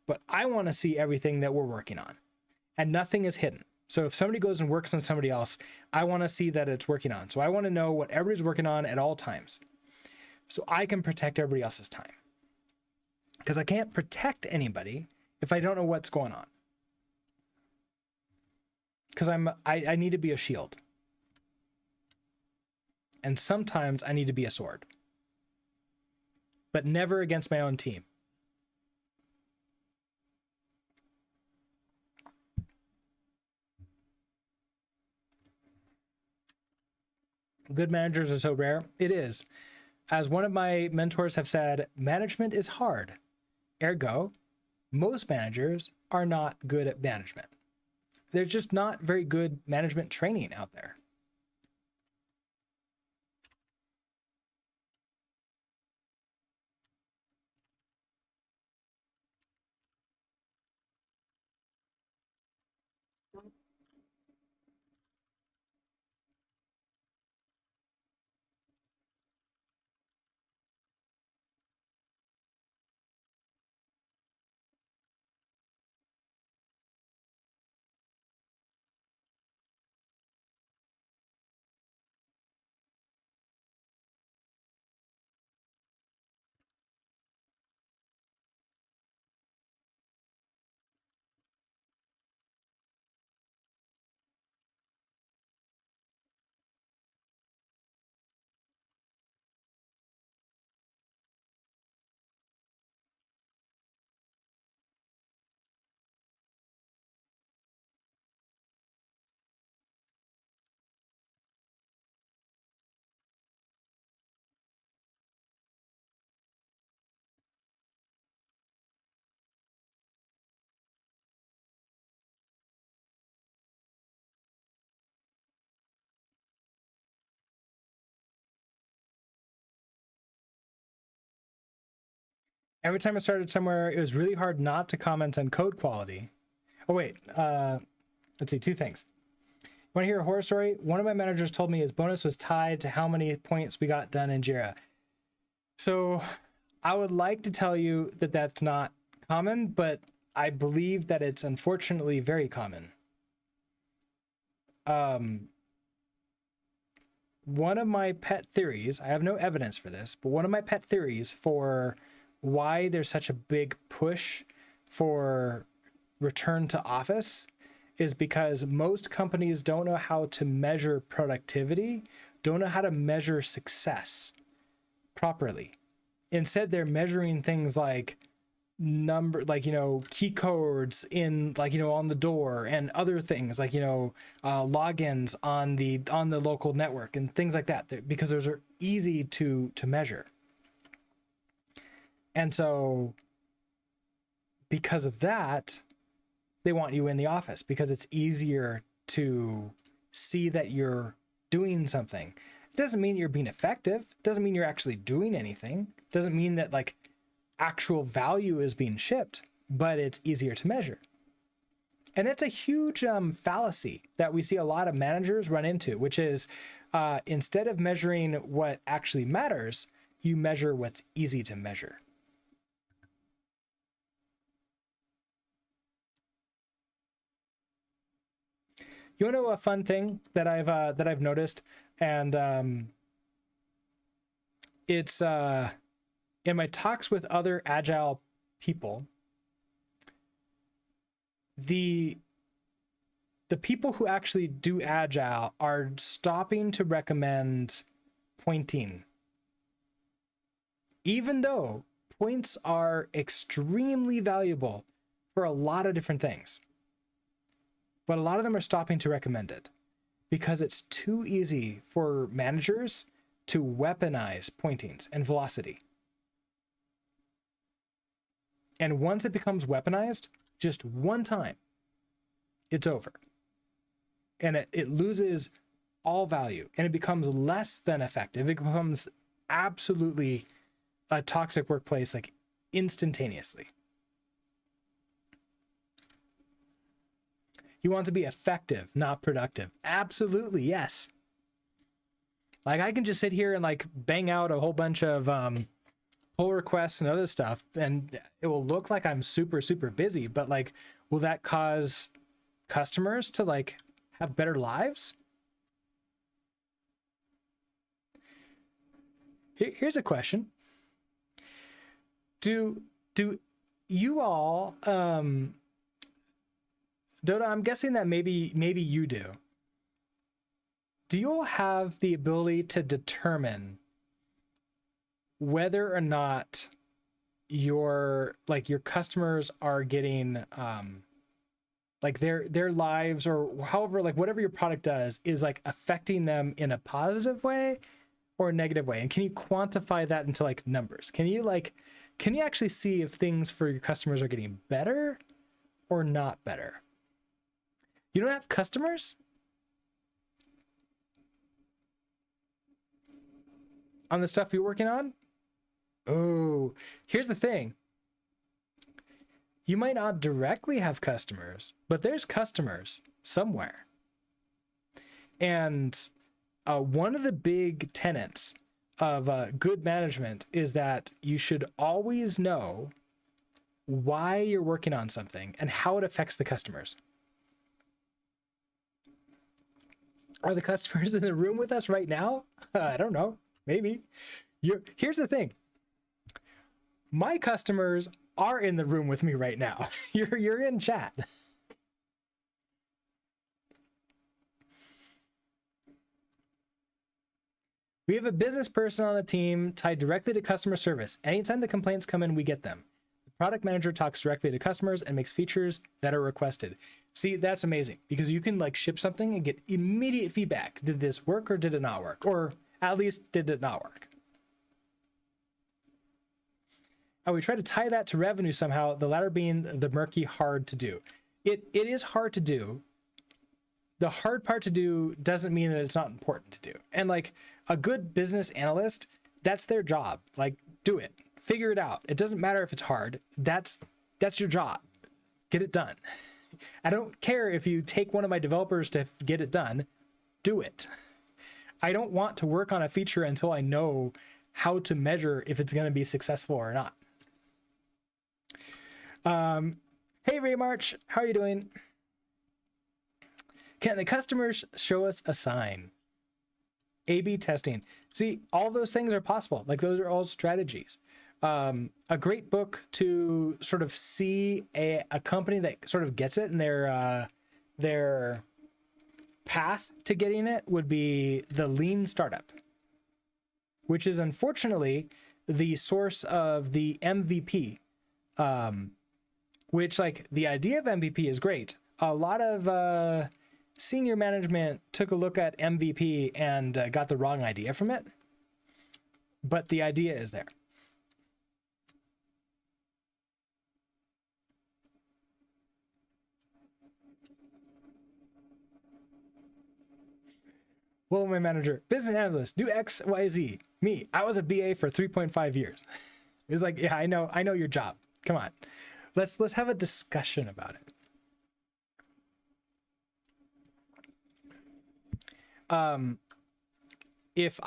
but I want to see everything that we're working on and nothing is hidden. So if somebody goes and works on somebody else, I want to see that it's working on. So I want to know what everybody's working on at all times so I can protect everybody else's time. Because I can't protect anybody if I don't know what's going on. Because I need to be a shield. And sometimes I need to be a sword. But never against my own team. Good managers are so rare. It is. As one of my mentors have said, management is hard. Ergo, most managers are not good at management. There's just not very good management training out there. Every time I started somewhere, it was really hard not to comment on code quality. Oh, wait. Let's see, two things. Want to hear a horror story? One of my managers told me his bonus was tied to how many points we got done in Jira. So I would like to tell you that that's not common, but I believe that it's unfortunately very common. One of my pet theories, I have no evidence for this, but one of my pet theories for why there's such a big push for return to office is because most companies don't know how to measure productivity, don't know how to measure success properly. Instead, they're measuring things like key codes in on the door, and other things like logins on the local network and things like that, because those are easy to measure. And so because of that, they want you in the office because it's easier to see that you're doing something. It doesn't mean you're being effective. It doesn't mean you're actually doing anything. It doesn't mean that actual value is being shipped, but it's easier to measure. And it's a huge fallacy that we see a lot of managers run into, which is instead of measuring what actually matters, you measure what's easy to measure. You want to know a fun thing that I've noticed, and it's in my talks with other agile people, the people who actually do agile are stopping to recommend pointing, even though points are extremely valuable for a lot of different things. But a lot of them are stopping to recommend it because it's too easy for managers to weaponize pointings and velocity. And once it becomes weaponized, just one time, it's over. And it loses all value, and it becomes less than effective. It becomes absolutely a toxic workplace, instantaneously. You want to be effective, not productive. Absolutely, yes. I can just sit here and bang out a whole bunch of pull requests and other stuff, and it will look like I'm super, super busy, but will that cause customers to have better lives? Here's a question. Do you all Dota, I'm guessing that maybe you do. Do you all have the ability to determine whether or not your customers are getting their lives, or however whatever your product does is affecting them in a positive way or a negative way? And can you quantify that into numbers? Can you actually see if things for your customers are getting better or not better? You don't have customers on the stuff you're working on? Oh, here's the thing. You might not directly have customers, but there's customers somewhere. And one of the big tenets of good management is that you should always know why you're working on something and how it affects the customers. Are the customers in the room with us right now? I don't know. Maybe. Here's the thing. My customers are in the room with me right now. You're in chat. We have a business person on the team tied directly to customer service. Anytime the complaints come in, we get them. The product manager talks directly to customers and makes features that are requested. See, that's amazing because you can ship something and get immediate feedback. Did this work or did it not work? Or at least, did it not work? And we try to tie that to revenue somehow, the latter being the murky hard to do. It is hard to do. The hard part to do doesn't mean that it's not important to do. And a good business analyst, that's their job. Do it. Figure it out. It doesn't matter if it's hard. That's your job. Get it done. I don't care if you take one of my developers to get it done. Do it. I don't want to work on a feature until I know how to measure if it's going to be successful or not. Hey, Raymarch, how are you doing? Can the customers show us a sign? A/B testing. See, all those things are possible. Those are all strategies. A great book to sort of see a company that sort of gets it and their path to getting it would be The Lean Startup, which is unfortunately the source of the MVP, which, like, the idea of MVP is great. A lot of senior management took a look at MVP and got the wrong idea from it, but the idea is there. Well, my manager, business analyst, do X, Y, Z. Me, I was a BA for 3.5 years. It's like, yeah, I know your job. Come on, let's have a discussion about it. If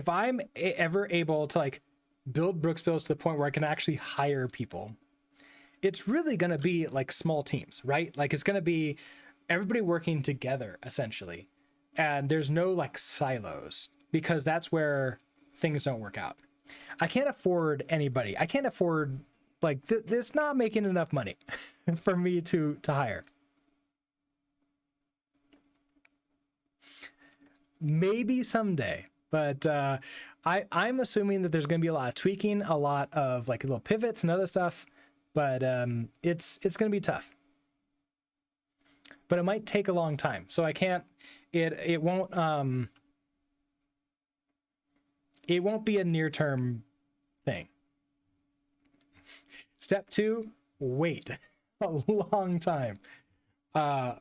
I'm ever able to, like, build Brooksbills to the point where I can actually hire people, it's really going to be like small teams, right? Like, it's going to be everybody working together essentially. And there's no like silos, because that's where things don't work out. I can't afford anybody. I can't afford, like, this not making enough money for me to hire. Maybe someday, but I'm assuming that there's going to be a lot of tweaking, a lot of like little pivots and other stuff, but it's going to be tough. But it might take a long time, so I can't. It won't be a near-term thing. Step 2, wait a long time. Right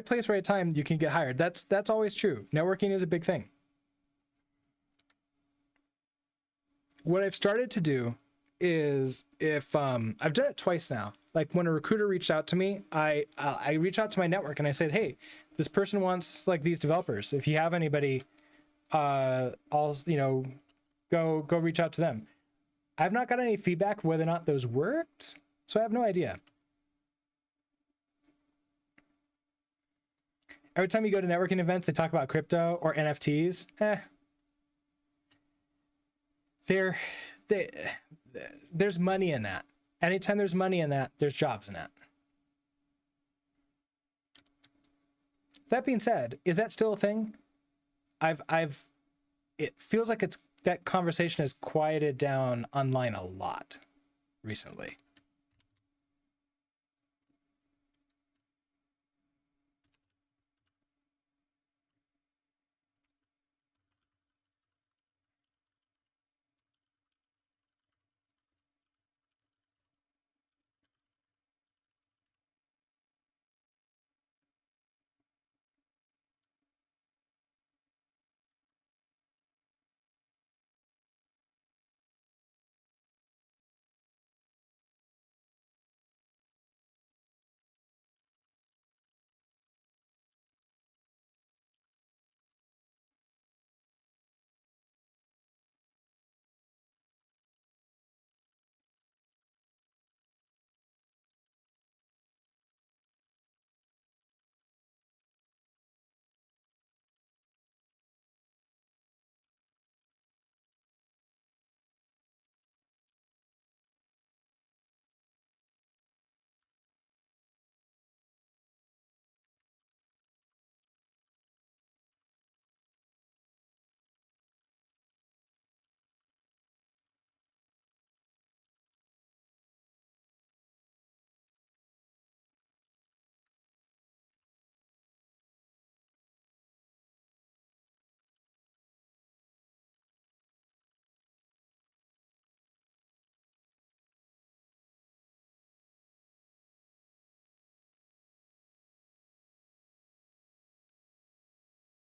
place, right time, you can get hired. That's always true. Networking is a big thing. What I've started to do is, if I've done it twice now. Like, when a recruiter reached out to me, I reach out to my network and I said, hey, this person wants like these developers. If you have anybody, I'll go reach out to them. I've not got any feedback whether or not those worked, so I have no idea. Every time you go to networking events, they talk about crypto or NFTs. There's money in that. Anytime there's money in that, there's jobs in that. That being said, is that still a thing? It feels like that conversation has quieted down online a lot recently.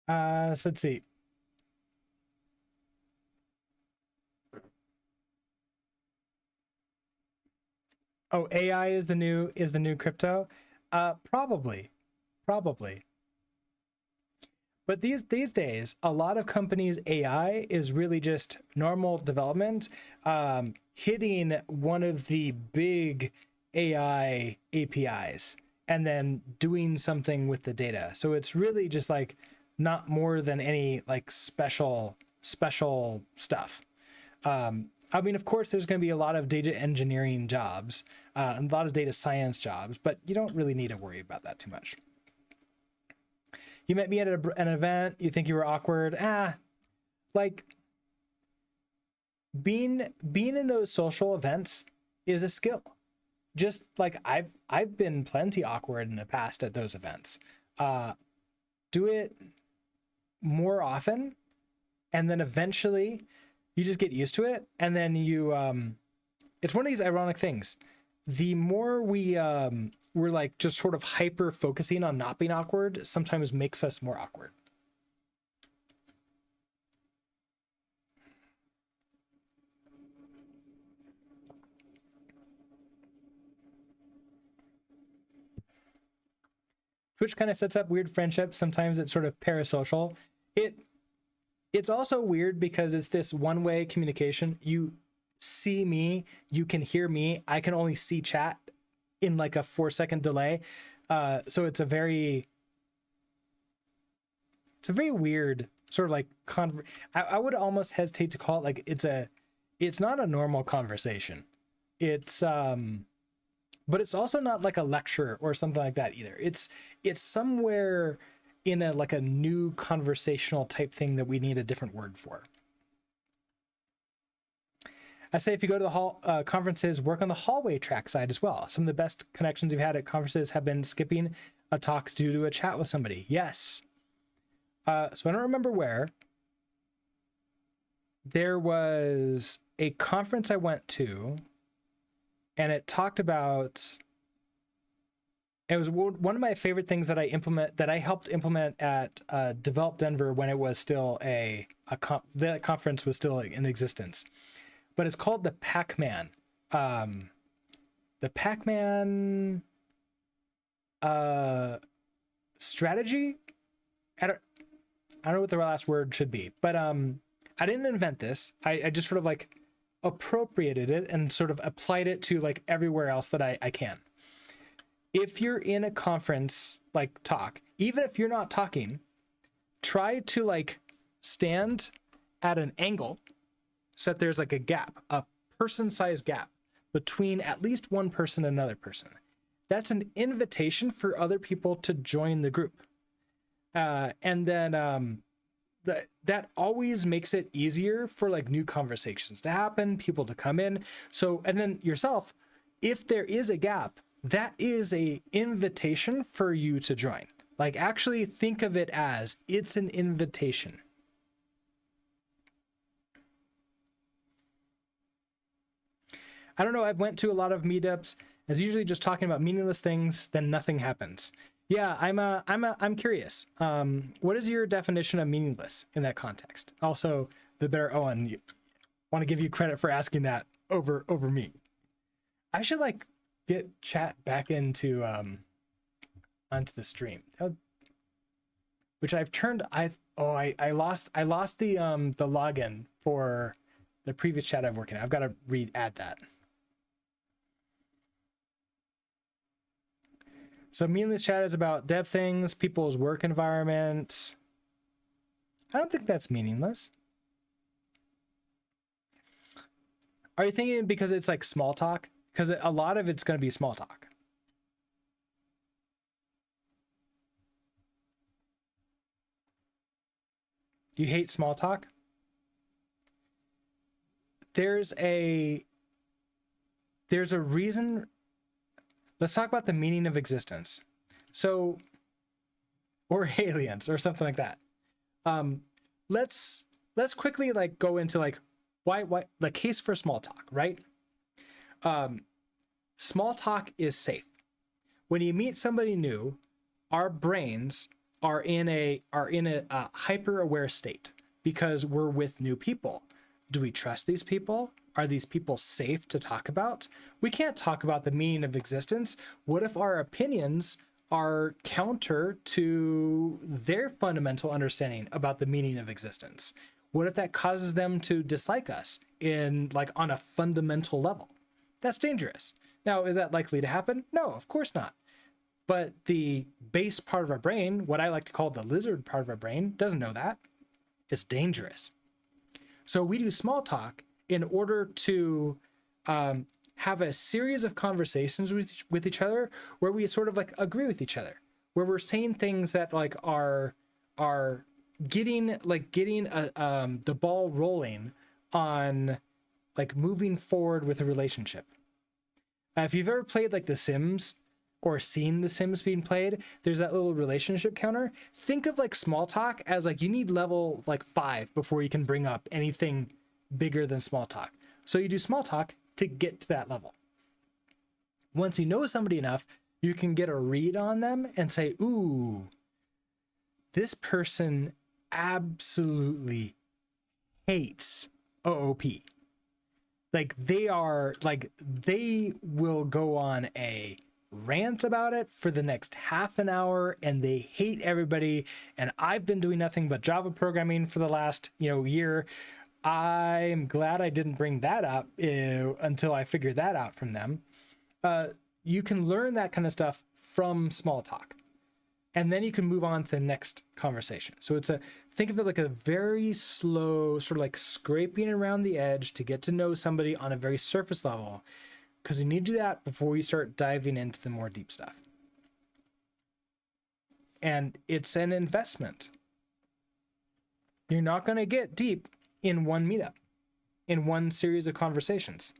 So let's see. Oh, AI is the new crypto? Probably. But these days, a lot of companies' AI is really just normal development, hitting one of the big AI APIs and then doing something with the data. So it's really just like not more than any like special stuff. I mean, of course, there's going to be a lot of data engineering jobs, and a lot of data science jobs, but you don't really need to worry about that too much. You met me at an event, you think you were awkward. Like being in those social events is a skill. Just like I've been plenty awkward in the past at those events. Do it more often, and then eventually you just get used to it, and then you it's one of these ironic things. The more we're like just sort of hyper focusing on not being awkward sometimes makes us more awkward. Twitch kind of sets up weird friendships. Sometimes it's sort of parasocial. It's also weird because it's this one-way communication. You see me, you can hear me. I can only see chat in like a 4-second delay. So it's a very weird sort of like I would almost hesitate to call it like it's not a normal conversation. It's but it's also not like a lecture or something like that either. It's somewhere in a like a new conversational type thing that we need a different word for. I say if you go to the conferences, work on the hallway track side as well. Some of the best connections you've had at conferences have been skipping a talk due to a chat with somebody. Yes. So I don't remember where. There was a conference I went to, and it talked about. It was one of my favorite things that I helped implement at Develop Denver when it was still the conference was still in existence. But it's called the Pac-Man. The Pac-Man strategy. I don't know what the last word should be, but I didn't invent this. I just sort of like appropriated it and sort of applied it to like everywhere else that I can. If you're in a conference like talk, even if you're not talking, try to like stand at an angle so that there's like a gap, a person-sized gap between at least one person and another person. That's an invitation for other people to join the group. And then that always makes it easier for like new conversations to happen, people to come in. So, and then yourself, if there is a gap, that is a invitation for you to join. Like actually think of it as it's an invitation. I don't know. I've went to a lot of meetups. It's usually just talking about meaningless things. Then nothing happens. Yeah, I'm curious. What is your definition of meaningless in that context? Also, the better Owen, want to give you credit for asking that over me. I should like get chat back into onto the stream, which I've turned. I lost the login for the previous chat I'm working at. I've got to add that. So meaningless chat is about dev things, people's work environment. I don't think that's meaningless. Are you thinking because it's like small talk? Because a lot of it's going to be small talk. You hate small talk? There's a reason. Let's talk about the meaning of existence. So, or aliens or something like that. Let's quickly like go into like why the case for small talk, right? Small talk is safe. When you meet somebody new, our brains are in a hyper aware state because we're with new people. Do we trust these people? Are these people safe to talk about? We can't talk about the meaning of existence. What if our opinions are counter to their fundamental understanding about the meaning of existence? What if that causes them to dislike us in like on a fundamental level? That's dangerous. Now, is that likely to happen? No, of course not. But the base part of our brain, what I like to call the lizard part of our brain, doesn't know that. It's dangerous. So we do small talk in order to have a series of conversations with each other where we sort of like agree with each other, where we're saying things that like are getting the ball rolling on like moving forward with a relationship. If you've ever played like The Sims or seen The Sims being played, there's that little relationship counter. Think of like small talk as like you need level like 5 before you can bring up anything bigger than small talk. So you do small talk to get to that level. Once you know somebody enough, you can get a read on them and say, ooh, this person absolutely hates OOP. Like they will go on a rant about it for the next half an hour and they hate everybody. And I've been doing nothing but Java programming for the last, year. I'm glad I didn't bring that up until I figured that out from them. You can learn that kind of stuff from small talk. And then you can move on to the next conversation. So think of it like a very slow, sort of like scraping around the edge to get to know somebody on a very surface level, because you need to do that before you start diving into the more deep stuff. And it's an investment. You're not going to get deep in one meetup, in one series of conversations.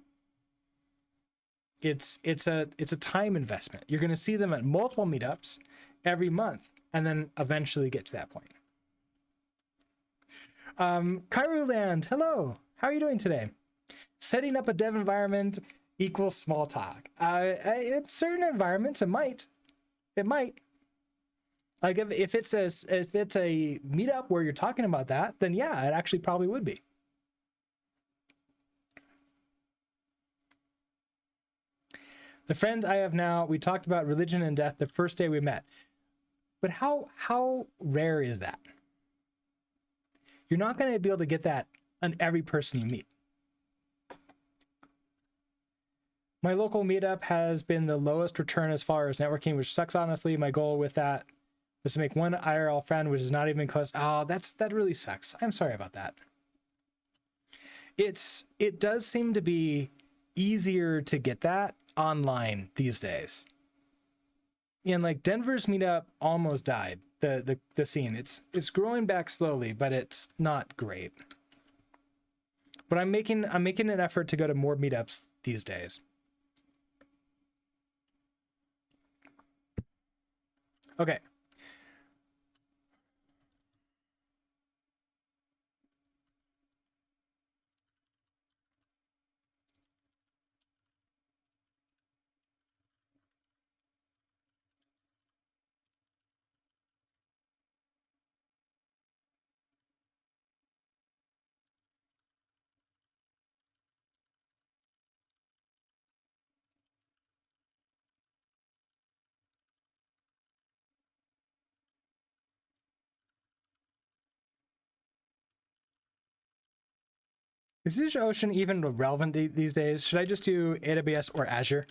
It's a time investment. You're going to see them at multiple meetups every month and then eventually get to that point. Kairu Land, hello. How are you doing today? Setting up a dev environment equals small talk. In certain environments, it might. Like if it's a meetup where you're talking about that, then yeah, it actually probably would be. The friend I have now, we talked about religion and death the first day we met. But how rare is that? You're not going to be able to get that on every person you meet. My local meetup has been the lowest return as far as networking, which sucks, honestly. My goal with that was to make one IRL friend, which is not even close. Oh, that really sucks. I'm sorry about that. It does seem to be easier to get that online these days. And like Denver's meetup almost died. The scene. It's growing back slowly, but it's not great. But I'm making an effort to go to more meetups these days. Okay. Is DigitalOcean even relevant these days? Should I just do AWS or Azure?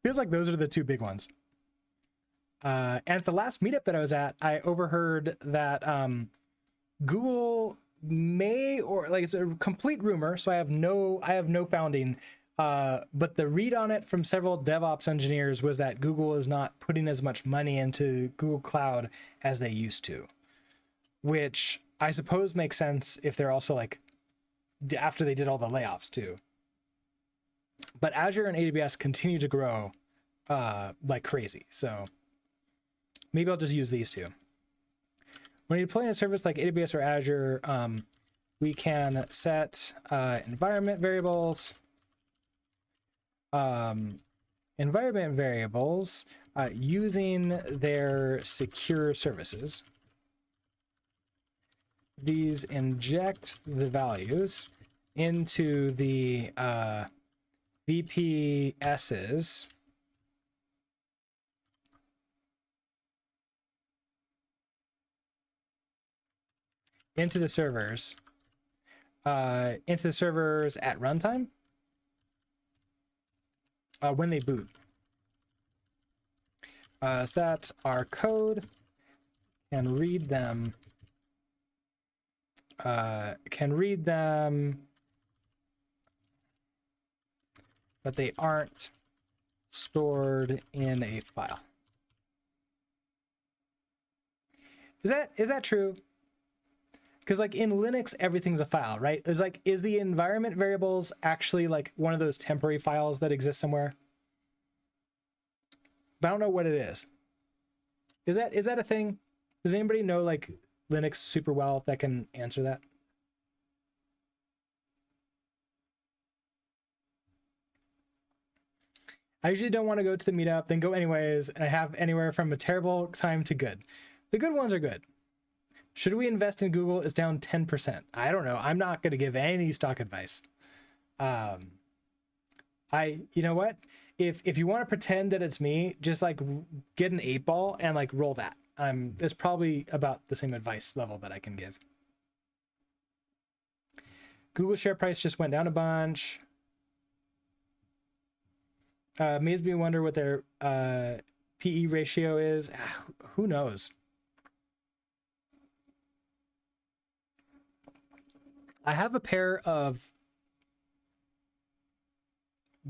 Feels like those are the two big ones. And at the last meetup that I was at, I overheard that Google may, or like it's a complete rumor, so I have no founding, but the read on it from several DevOps engineers was that Google is not putting as much money into Google Cloud as they used to, which I suppose makes sense if they're also like after they did all the layoffs too. But Azure and AWS continue to grow like crazy, so maybe I'll just use these two. When you deploy a service like AWS or Azure, we can set environment variables. Using their secure services. These inject the values into the VPSs. Into the servers at runtime when they boot. so that our code can read them, but they aren't stored in a file. Is that true? Because like in Linux, everything's a file, right? Is the environment variables actually like one of those temporary files that exist somewhere? But I don't know what it is. Is that a thing? Does anybody know like Linux super well that can answer that? I usually don't want to go to the meetup, then go anyways, and I have anywhere from a terrible time to good. The good ones are good. Should we invest in Google? Is down 10%. I don't know. I'm not going to give any stock advice. You know what? If you want to pretend that it's me, just like get an 8-ball and like roll that. It's probably about the same advice level that I can give. Google share price just went down a bunch. Made me wonder what their PE ratio is. Who knows? I have a pair of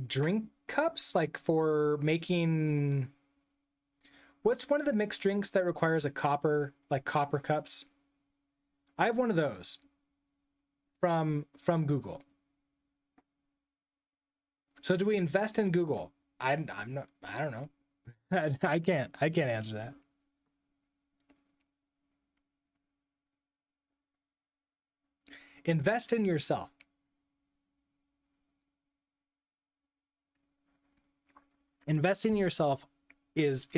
drink cups, like for making. What's one of the mixed drinks that requires a copper, like copper cups? I have one of those from Google. So do we invest in Google? I'm not. I don't know. I can't answer that. Invest in yourself. Invest in yourself is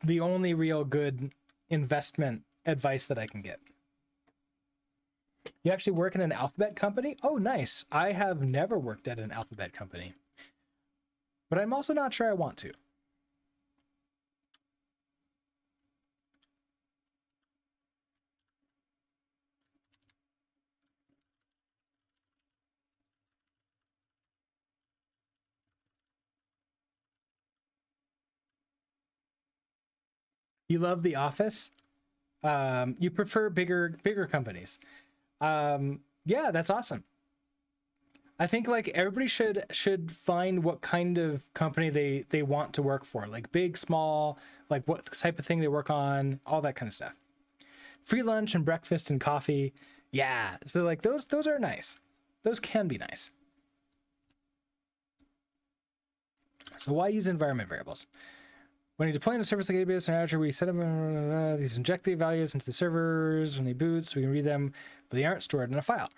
the only real good investment advice that I can get. You actually work in an alphabet company? Oh, nice. I have never worked at an alphabet company, but I'm also not sure I want to. You love The Office? You prefer bigger companies? Yeah, that's awesome. I think like everybody should find what kind of company they want to work for, like big, small, like what type of thing they work on, all that kind of stuff. Free lunch and breakfast and coffee. Yeah, so like those are nice. Those can be nice. So why use environment variables? When you deploy in a service like AWS or Azure, we set up these inject the values into the servers when they boot, so we can read them, but they aren't stored in a file.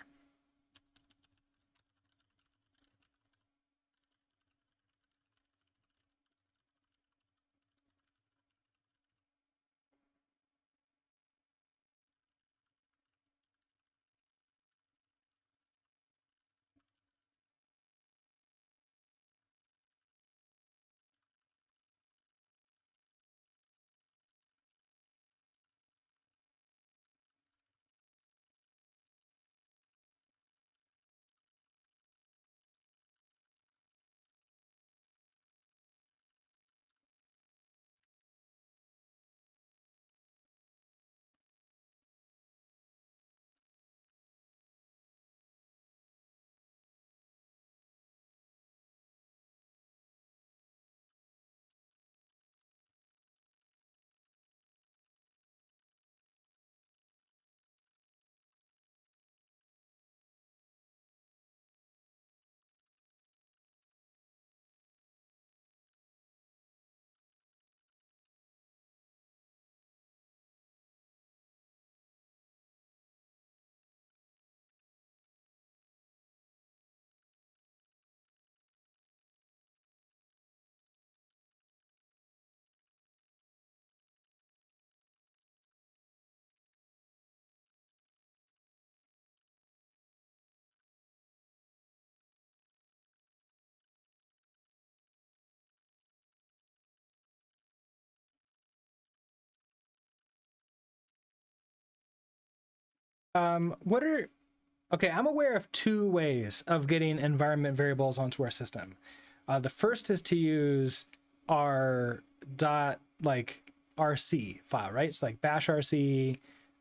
What are Okay, I'm aware of two ways of getting environment variables onto our system. The first is to use our like RC file, right? So like bash RC,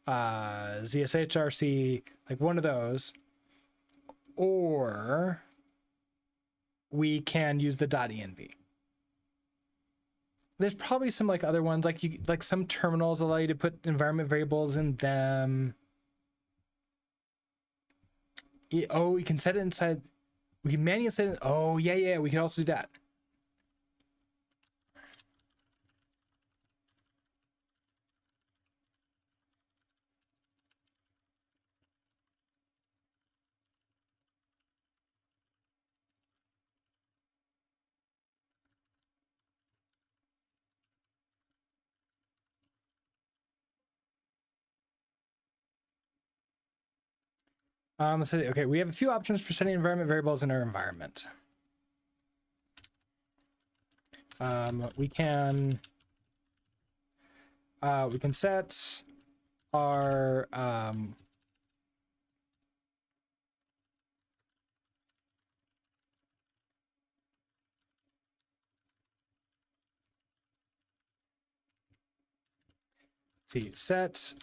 ZSH RC, like one of those, or we can use the .env. There's probably some like other ones, like you like some terminals allow you to put environment variables in them. Oh, we can set it inside. We can manually set it. Oh yeah, we can also do that. So, okay, we have a few options for setting environment variables in our environment. We can set our set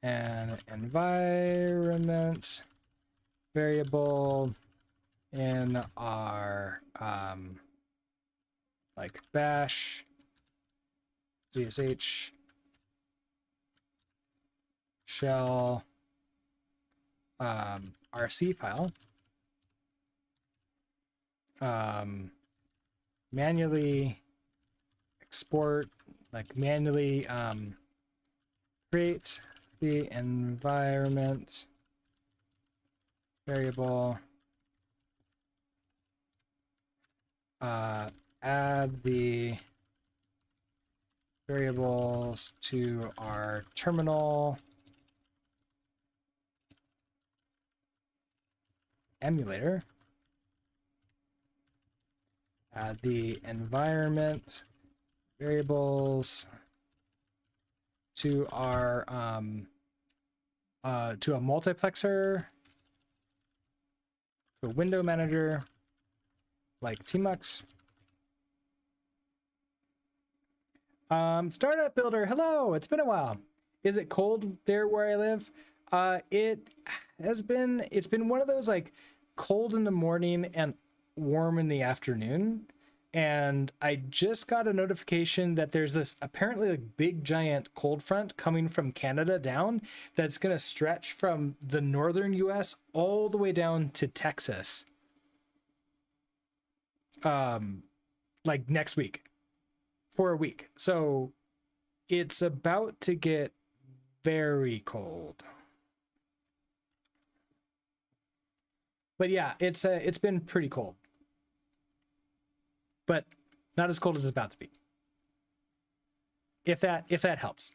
an environment variable in our like bash zsh shell rc file, manually export, like manually create the environment variable, add the variables to our terminal emulator, add the environment variables to our to a multiplexer, to a window manager like Tmux. Startup Builder, hello, it's been a while. Is it cold there where I live? It's been one of those like cold in the morning and warm in the afternoon. And I just got a notification that there's this apparently like big giant cold front coming from Canada down that's going to stretch from the northern US all the way down to Texas. Like next week for a week. So it's about to get very cold. But yeah, it's been pretty cold. But not as cold as it's about to be. If that helps.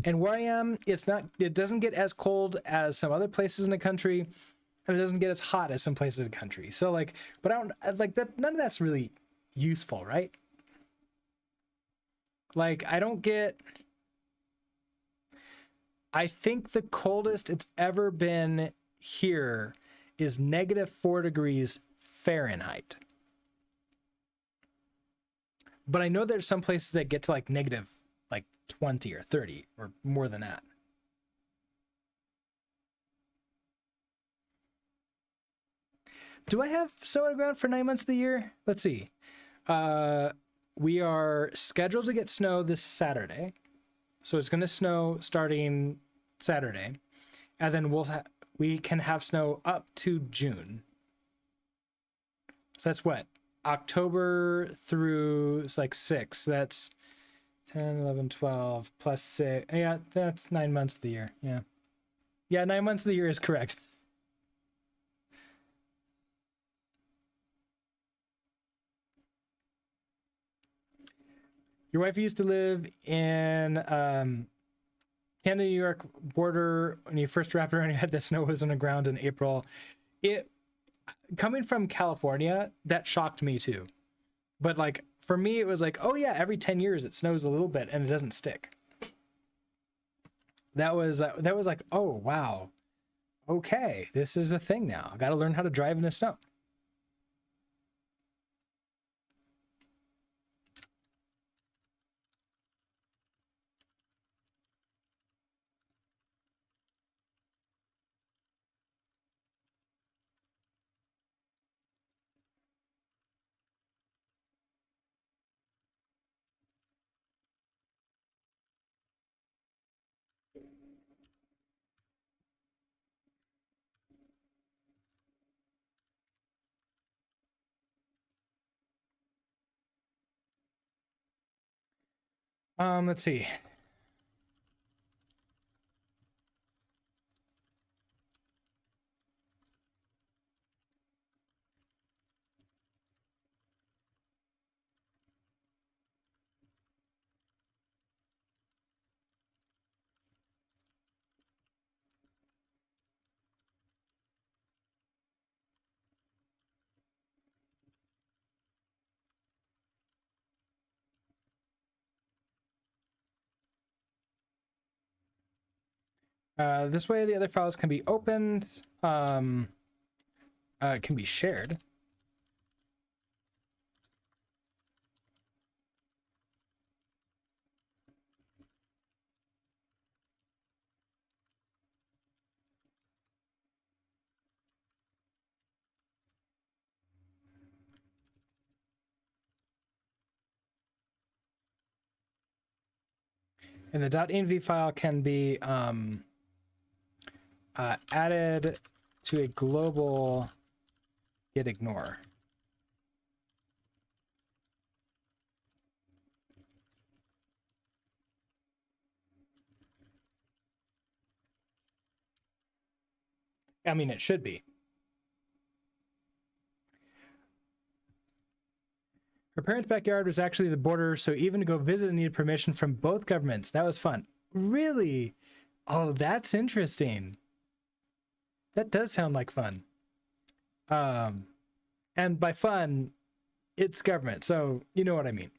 And where I am, it doesn't get as cold as some other places in the country, and it doesn't get as hot as some places in the country. So like, but I don't like that, none of that's really useful, right? Like I think the coldest it's ever been here is -4 degrees Fahrenheit. But I know there's some places that get to like negative like 20 or 30 or more than that. Do I have snow on the ground for 9 months of the year? Let's see. We are scheduled to get snow this Saturday. So it's going to snow starting Saturday. And then we can have snow up to June. So that's what? October through it's like 6. That's 10, 11, 12 plus 6. Yeah, that's 9 months of the year. Yeah. Yeah, 9 months of the year is correct. Your wife used to live in Canada, New York border. When you first wrapped around your head, the snow was on the ground in April. Coming from California, that shocked me too. But like for me, it was like, oh yeah, every 10 years it snows a little bit and it doesn't stick. That was like, oh wow, okay, this is a thing now. I got to learn how to drive in the snow. Let's see. This way the other files can be opened, can be shared. And the .env file can be added to a global git ignore. I mean, it should be. Her parents' backyard was actually the border, so even to go visit needed permission from both governments. That was fun. Really? Oh, that's interesting. That does sound like fun. And by fun, it's government, so you know what I mean.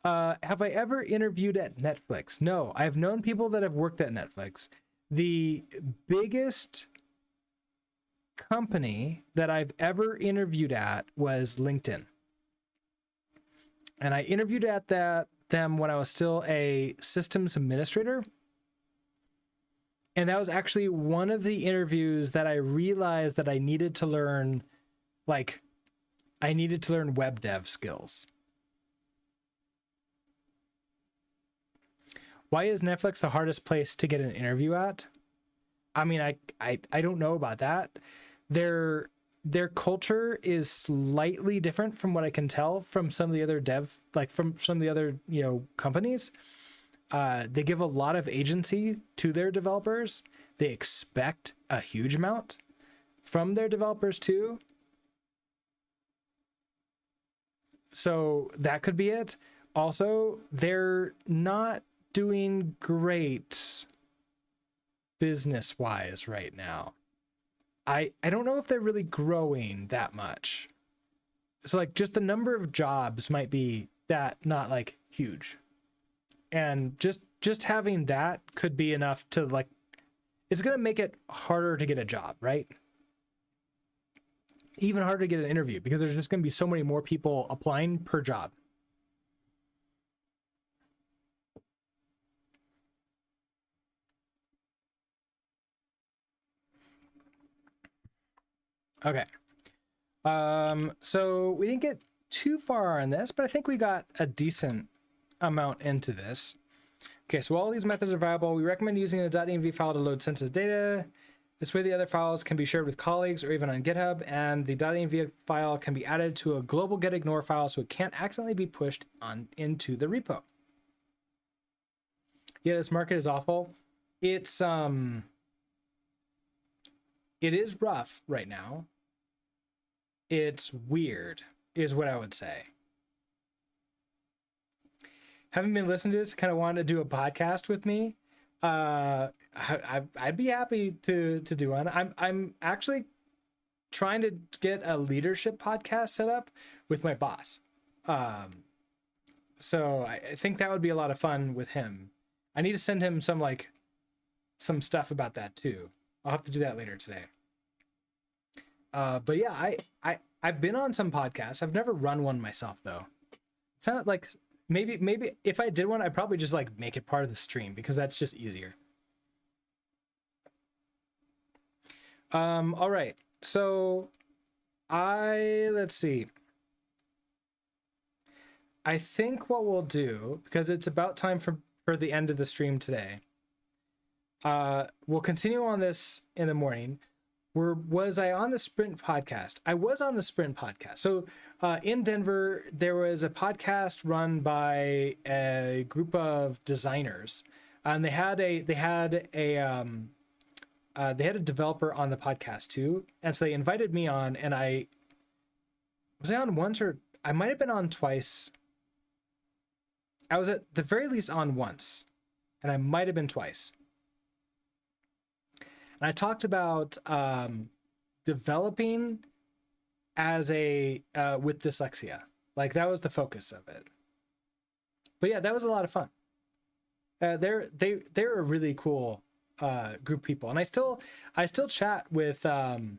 Have I ever interviewed at Netflix? No, I've known people that have worked at Netflix. The biggest company that I've ever interviewed at was LinkedIn. And I interviewed at them when I was still a systems administrator. And that was actually one of the interviews that I realized that I needed to learn, I needed to learn web dev skills. Why is Netflix the hardest place to get an interview at? I mean, I don't know about that. Their culture is slightly different from what I can tell from some of the other from some of the other, companies. They give a lot of agency to their developers. They expect a huge amount from their developers too. So that could be it. Also, they're not doing great business-wise right now. I don't know if they're really growing that much. So just the number of jobs might be that not huge. And just having that could be enough to it's going to make it harder to get a job, right? Even harder to get an interview because there's just going to be so many more people applying per job. Okay. So we didn't get too far on this, but I think we got a decent amount into this. Okay, so all these methods are viable. We recommend using a .env file to load sensitive data. This way the other files can be shared with colleagues or even on GitHub, and the .env file can be added to a global get ignore file so it can't accidentally be pushed into the repo. Yeah, this market is awful. It is rough right now. It's weird, is what I would say. Haven't been listening to this, kind of wanted to do a podcast with me. I'd be happy to do one. I'm actually trying to get a leadership podcast set up with my boss. So I think that would be a lot of fun with him. I need to send him some stuff about that too. I'll have to do that later today. But yeah, I've been on some podcasts. I've never run one myself though. It sounded like maybe if I did one, I'd probably just make it part of the stream because that's just easier. All right. So let's see. I think what we'll do, because it's about time for the end of the stream today, we'll continue on this in the morning. Was I on the Sprint podcast? I was on the Sprint podcast. So in Denver, there was a podcast run by a group of designers, and they had a developer on the podcast too, and so they invited me on, and I on once, or I might have been on twice. I was at the very least on once, and I might have been twice. And I talked about developing as with dyslexia. Like, that was the focus of it. But yeah, that was a lot of fun. They're a really cool group of people, and I still chat with the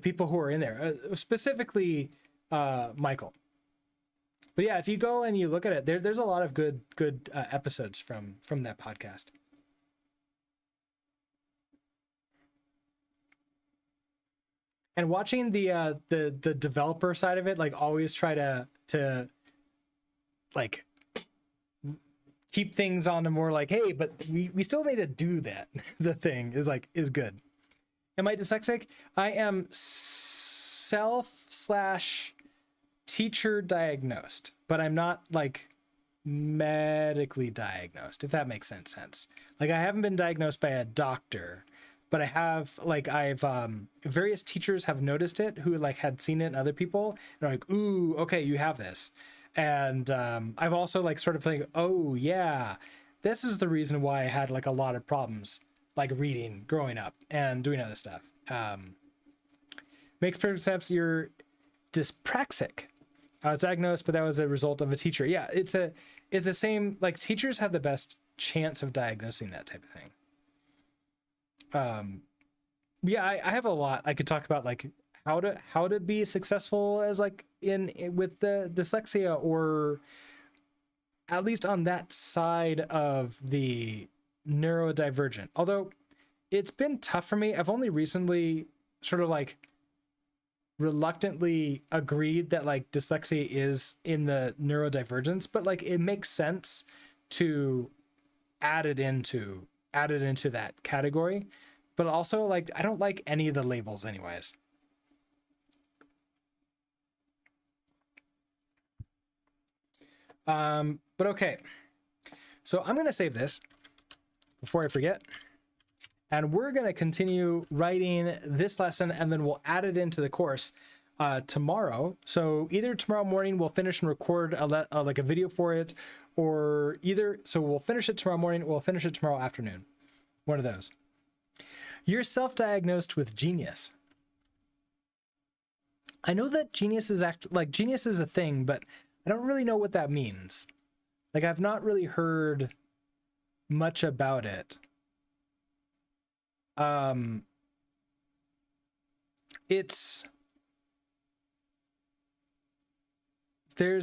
people who are in there, specifically Michael. But yeah, if you go and you look at it, there's a lot of good episodes from that podcast. And watching the developer side of it, like, always try to like keep things on a more like, hey, but we still need to do that. The thing is good. Am I dyslexic? I am self/teacher diagnosed, but I'm not like medically diagnosed, if that makes sense. Like, I haven't been diagnosed by a doctor, but I have, like, various teachers have noticed it who like had seen it in other people, and are like, ooh, okay, you have this. And I've also like sort of think, oh yeah, this is the reason why I had like a lot of problems like reading growing up and doing other stuff. Makes perfect sense. You're dyspraxic. I was diagnosed, but that was a result of a teacher. Yeah, it's the same. Like, teachers have the best chance of diagnosing that type of thing. Yeah, I have a lot I could talk about, like how to be successful as like with the dyslexia, or at least on that side of the neurodivergent. Although it's been tough for me. I've only recently sort of like reluctantly agreed that like dyslexia is in the neurodivergence, but like it makes sense to add it into that category. But also, like, I don't like any of the labels anyways. But okay. So I'm going to save this before I forget. And we're going to continue writing this lesson, and then we'll add it into the course tomorrow. So either tomorrow morning we'll finish and record like a video for it, or so we'll finish it tomorrow morning, or we'll finish it tomorrow afternoon. One of those. You're self-diagnosed with genius. I know that genius is genius is a thing, but I don't really know what that means. Like, I've not really heard much about it. There's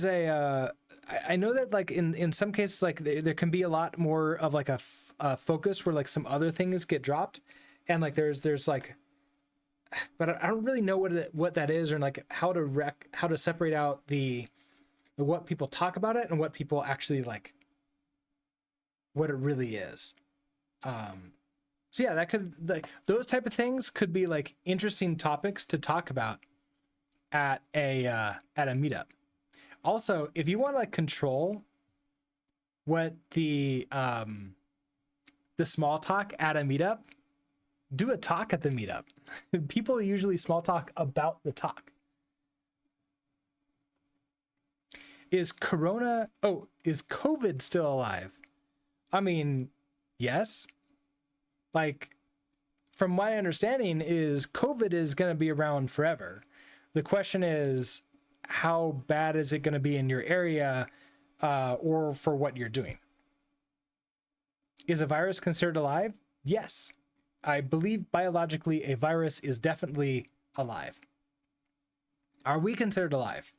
I know that like in some cases, like there can be a lot more of like a focus where like some other things get dropped. And like there's like, but I don't really know what that is, or like how to separate out what people talk about it and what people actually like, what it really is. So yeah, that could, like, those type of things could be like interesting topics to talk about at a meetup. Also, if you want to like control what the small talk at a meetup, do a talk at the meetup. People usually small talk about the talk. Is COVID still alive? I mean, yes. Like, from my understanding is COVID is going to be around forever. The question is, how bad is it going to be in your area, or for what you're doing? Is a virus considered alive? Yes. I believe biologically a virus is definitely alive. Are we considered alive?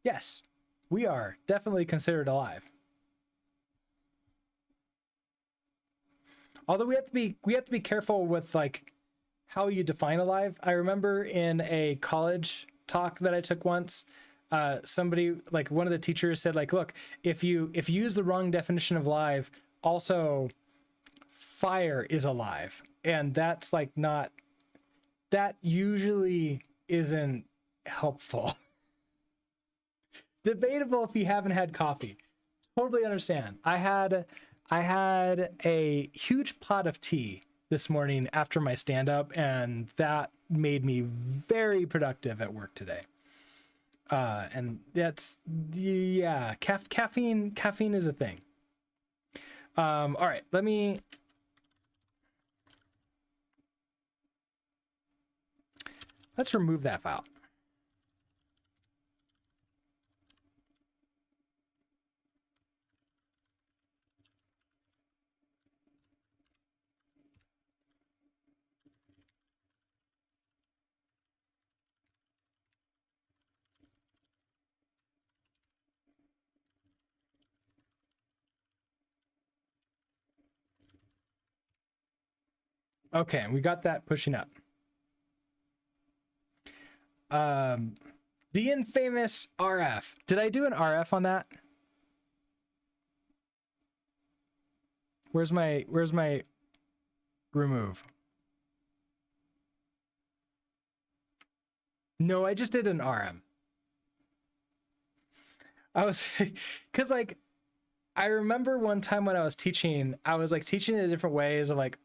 Yes, we are definitely considered alive. Although we have to be careful with like how you define alive. I remember in a college talk that I took once, somebody, like one of the teachers said, like, look, if you use the wrong definition of alive, also fire is alive, and that's like not, that usually isn't helpful. Debatable if you haven't had coffee. Totally understand. I had a huge pot of tea this morning after my stand up, and that made me very productive at work today. And that's, yeah, caffeine is a thing. All right, let's remove that file. Okay, we got that pushing up. The infamous RF. Did I do an RF on that? Where's my remove? No, I just did an RM. I was, because like, I remember one time when I was teaching, I was like teaching in different ways of like,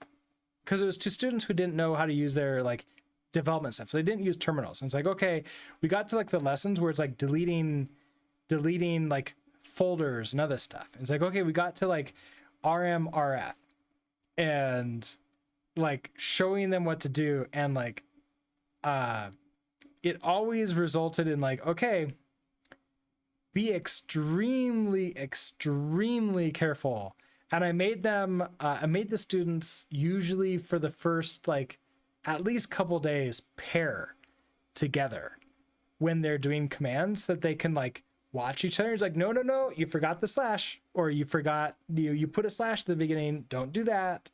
because it was to students who didn't know how to use their like development stuff. So they didn't use terminals. And it's like, okay, we got to like the lessons where it's like deleting like folders and other stuff. And it's like, okay, we got to like RM RF and like showing them what to do. And like, it always resulted in like, okay, be extremely careful. And I made the students usually for the first like at least couple days pair together when they're doing commands, that they can like watch each other. It's like, no, you forgot the slash, or you forgot, you put a slash at the beginning, don't do that.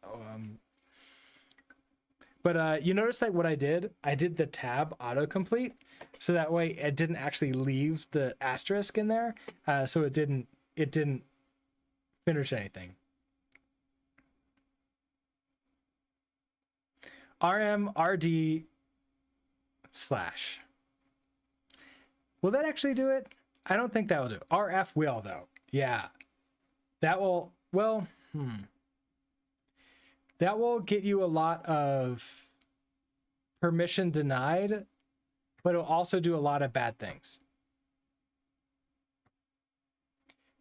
But you notice that what I did the tab autocomplete, so that way it didn't actually leave the asterisk in there, so it didn't finish anything. RMRD slash. Will that actually do it? I don't think that will do it. RF will though. Yeah. That will, well, that will get you a lot of permission denied, but it'll also do a lot of bad things.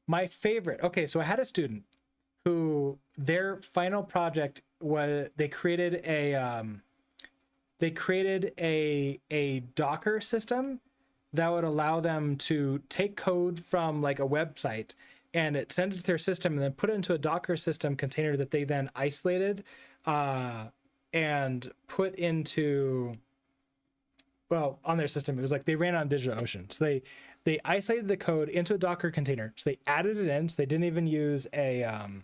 My favorite, okay, so I had a student who their final project was they created a Docker system that would allow them to take code from like a website and it send it to their system and then put it into a Docker system container that they then isolated and put into, well, on their system. It was like they ran on DigitalOcean. So they isolated the code into a Docker container. So they added it in. So they didn't even use the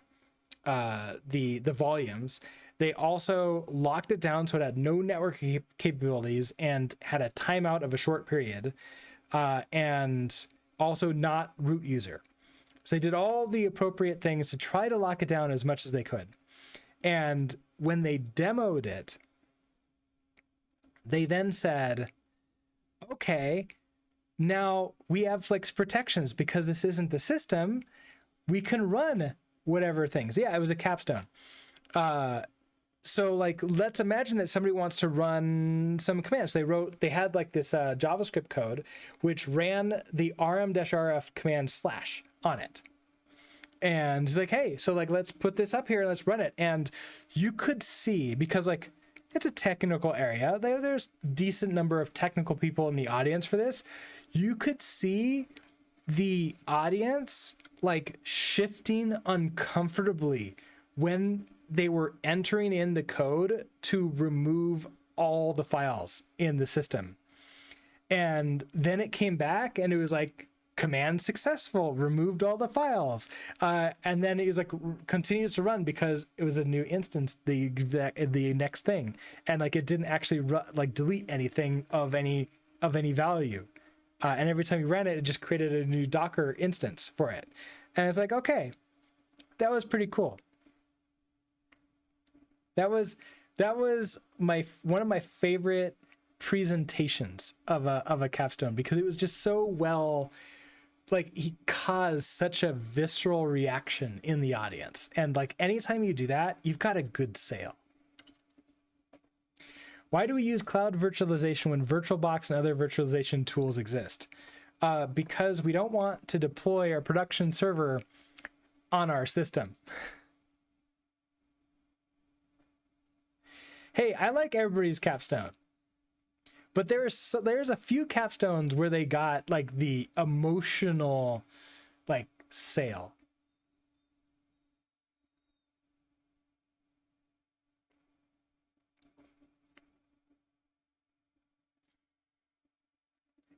volumes. They also locked it down so it had no network capabilities and had a timeout of a short period, and also not root user. So they did all the appropriate things to try to lock it down as much as they could. And when they demoed it, they then said, okay, now we have like protections because this isn't the system. We can run whatever things. Yeah, it was a capstone. So like, let's imagine that somebody wants to run some commands. They had like this JavaScript code, which ran the rm-rf command slash on it. And he's like, hey, so like, let's put this up here and let's run it. And you could see, because like, it's a technical area. There's decent number of technical people in the audience for this. You could see the audience like shifting uncomfortably when they were entering in the code to remove all the files in the system. And then it came back and it was like, command successful, removed all the files. And then it was like, continues to run because it was a new instance, the next thing. And like, it didn't actually like delete anything of any value. And every time you ran it, it just created a new Docker instance for it. And it's like, okay, that was pretty cool. That was my one of my favorite presentations of a capstone, because it was just so well, like, he caused such a visceral reaction in the audience. And like anytime you do that, you've got a good sale. Why do we use cloud virtualization when VirtualBox and other virtualization tools exist? Because we don't want to deploy our production server on our system. Hey, I like everybody's capstone, but there's a few capstones where they got like the emotional like sale.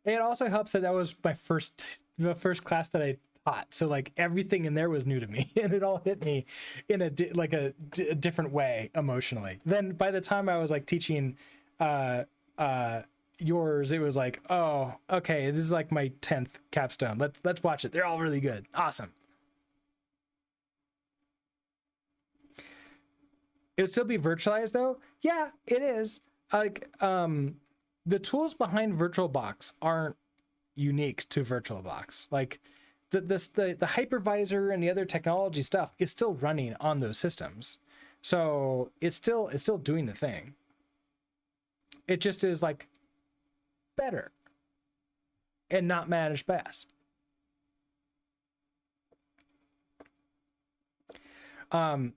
It also helps that was the first class that I taught, so like everything in there was new to me, and it all hit me in a different way emotionally. Then by the time I was like teaching yours, it was like, oh, okay, this is like my 10th capstone. Let's watch it. They're all really good. Awesome. It would still be virtualized though. Yeah, it is. Like the tools behind VirtualBox aren't unique to VirtualBox. Like the hypervisor and the other technology stuff is still running on those systems. So it's still doing the thing. It just is like better and not managed by us. The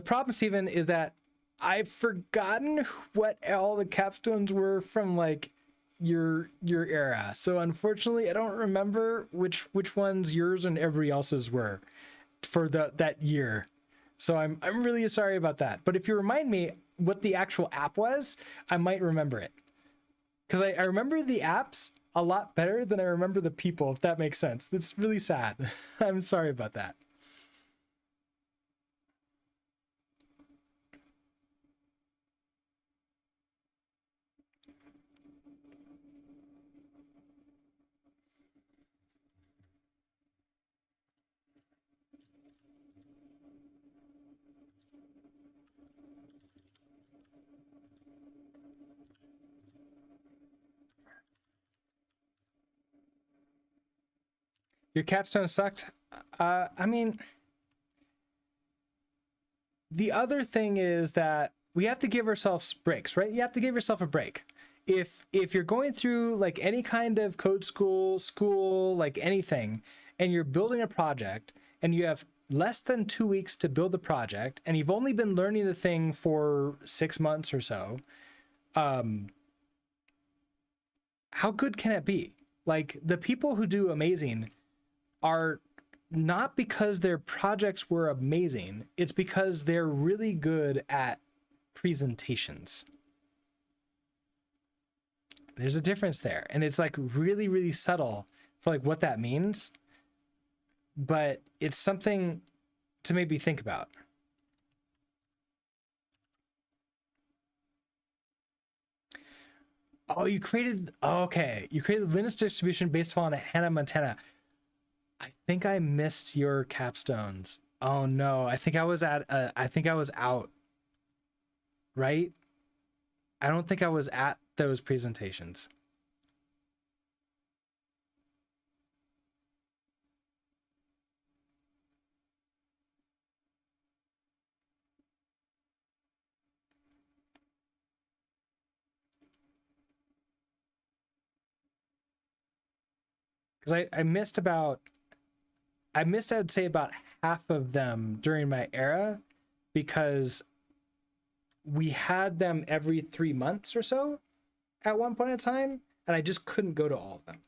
problem, Stephen, is that I've forgotten what all the capstones were from like your era. So unfortunately, I don't remember which ones yours and everybody else's were for that year. So I'm really sorry about that. But if you remind me what the actual app was, I might remember it. Because I remember the apps a lot better than I remember the people, if that makes sense. That's really sad. I'm sorry about that. Your capstone sucked? I mean, the other thing is that we have to give ourselves breaks, right? You have to give yourself a break. If you're going through like any kind of code school, like anything, and you're building a project and you have less than 2 weeks to build the project and you've only been learning the thing for 6 months or so, how good can it be? Like, the people who do amazing are not because their projects were amazing, it's because they're really good at presentations. There's a difference there, and it's like really, really subtle for like what that means, but it's something to maybe think about. Oh, you created Linux distribution based upon Hannah Montana. I think I missed your capstones. Oh no, I think I was out. Right? I don't think I was at those presentations. Because I missed I'd say about half of them during my era, because we had them every 3 months or so at one point in time, and I just couldn't go to all of them.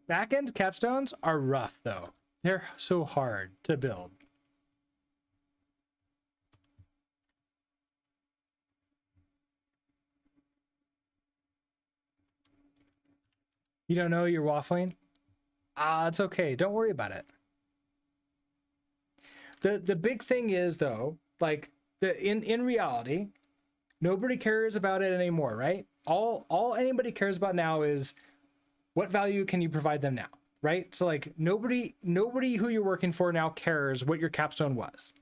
Backend capstones are rough though. They're so hard to build. You don't know you're waffling? It's okay. Don't worry about it. The big thing is though, like in reality, nobody cares about it anymore, right? All anybody cares about now is what value can you provide them now? right? So like nobody who you're working for now cares what your capstone was.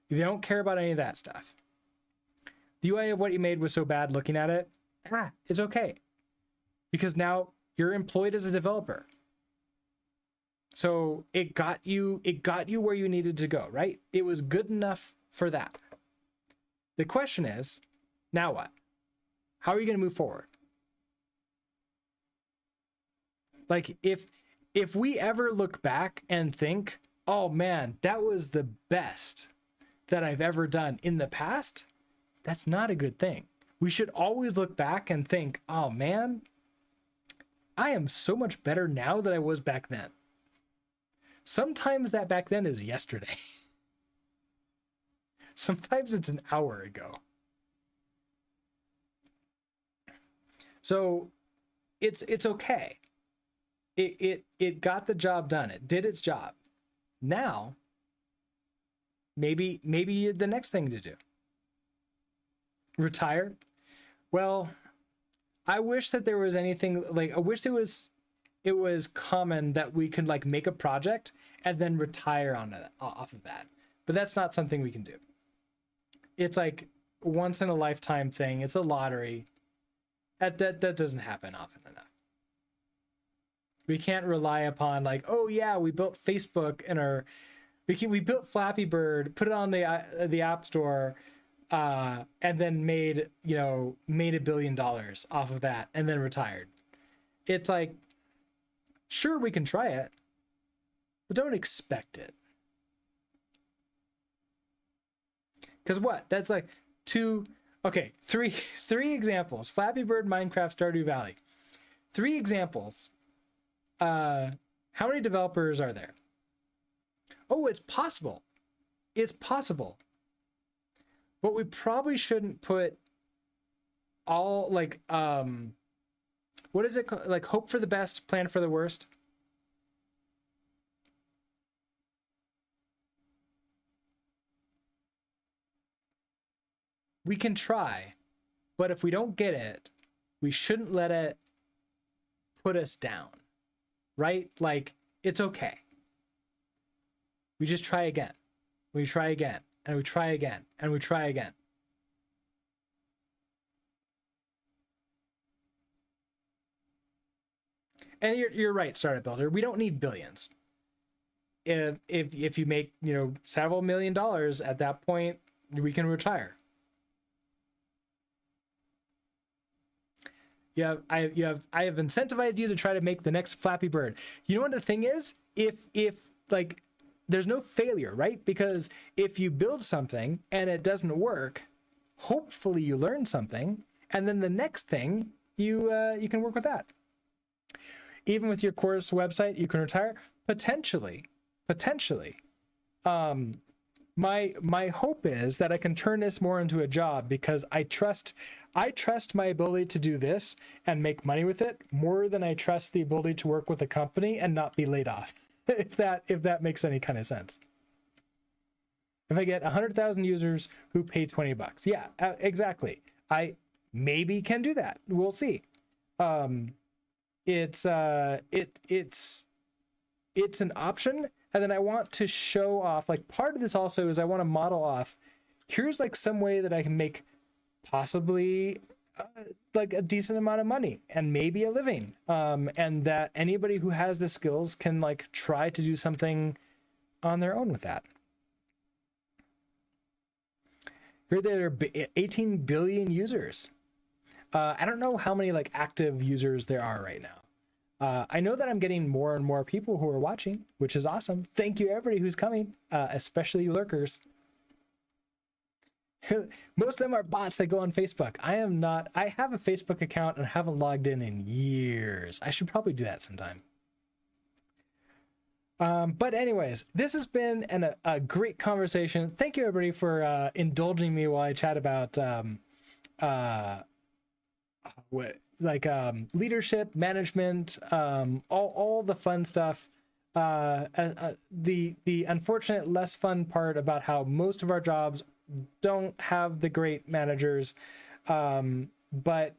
They don't care about any of that stuff. The UI of what you made was so bad looking at it, it's okay. Because now you're employed as a developer. So it got you where you needed to go, right? It was good enough for that. The question is, now what? How are you going to move forward? Like if we ever look back and think, oh man, that was the best that I've ever done in the past, that's not a good thing. We should always look back and think, oh man, I am so much better now than I was back then. Sometimes that back then is yesterday. Sometimes it's an hour ago. So it's okay. It got the job done. It did its job. Now, maybe the next thing to do. Retire? Well, I wish that there was anything like, I wish it was common that we could like make a project and then retire off of that. But that's not something we can do. It's like once in a lifetime thing. It's a lottery. That doesn't happen often enough. We can't rely upon like, oh yeah, we built Facebook and we built Flappy Bird, put it on the App Store, and then made $1 billion off of that and then retired. It's like, sure, we can try it, but don't expect it. Because what? That's like three examples. Flappy Bird, Minecraft, Stardew Valley. 3 examples. How many developers are there? Oh, it's possible. It's possible. But we probably shouldn't put all like, what is it called? Like hope for the best, plan for the worst. We can try, but if we don't get it, we shouldn't let it put us down, right? Like, it's okay. We just try again. We try again, and we try again, and we try again. And you're right, Startup Builder. We don't need billions. If you make several $1 million, at that point we can retire. I have incentivized you to try to make the next Flappy Bird. You know what the thing is? If like there's no failure, right? Because if you build something and it doesn't work, hopefully you learn something, and then the next thing you can work with that. Even with your course website, you can retire potentially. My hope is that I can turn this more into a job, because I trust my ability to do this and make money with it more than I trust the ability to work with a company and not be laid off. if that makes any kind of sense. If I get 100,000 users who pay $20, yeah, exactly. I maybe can do that. We'll see. It's an option. And then I want to show off, like, part of this also is I want to model off, here's like some way that I can make possibly like a decent amount of money and maybe a living. And that anybody who has the skills can like try to do something on their own with that. Here there are 18 billion users. I don't know how many like active users there are right now. I know that I'm getting more and more people who are watching, which is awesome. Thank you everybody who's coming, especially lurkers. Most of them are bots that go on Facebook. I am not. I have a Facebook account and haven't logged in years. I should probably do that sometime. But anyways, this has been a great conversation. Thank you everybody for indulging me while I chat about leadership, management, all the fun stuff. The unfortunate less fun part about how most of our jobs don't have the great managers, but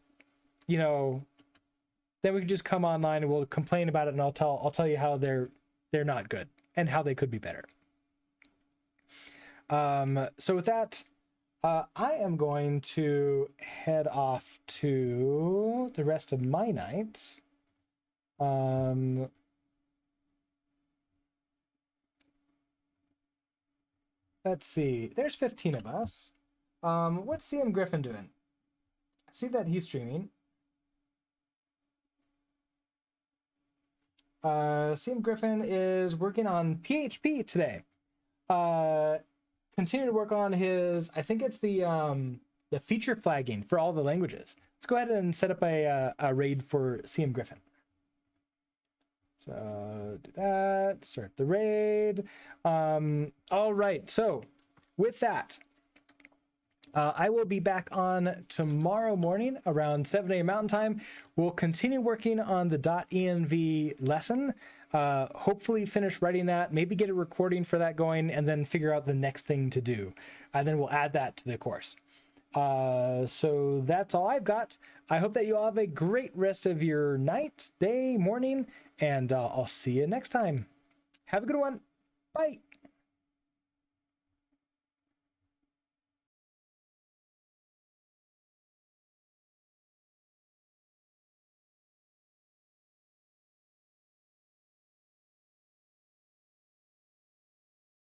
then we can just come online and we'll complain about it, and I'll tell you how they're not good and how they could be better. So with that, I am going to head off to the rest of my night. Let's see. There's 15 of us. What's CM Griffin doing? I see that he's streaming. CM Griffin is working on PHP today. Continue to work on his, I think it's the feature flagging for all the languages. Let's go ahead and set up a raid for CM Griffin. So do that, start the raid. All right, so with that, I will be back on tomorrow morning around 7 a.m. Mountain Time. We'll continue working on the .env lesson. Hopefully finish writing that, maybe get a recording for that going, and then figure out the next thing to do. And then we'll add that to the course. So that's all I've got. I hope that you all have a great rest of your night, day, morning, and I'll see you next time. Have a good one. Bye.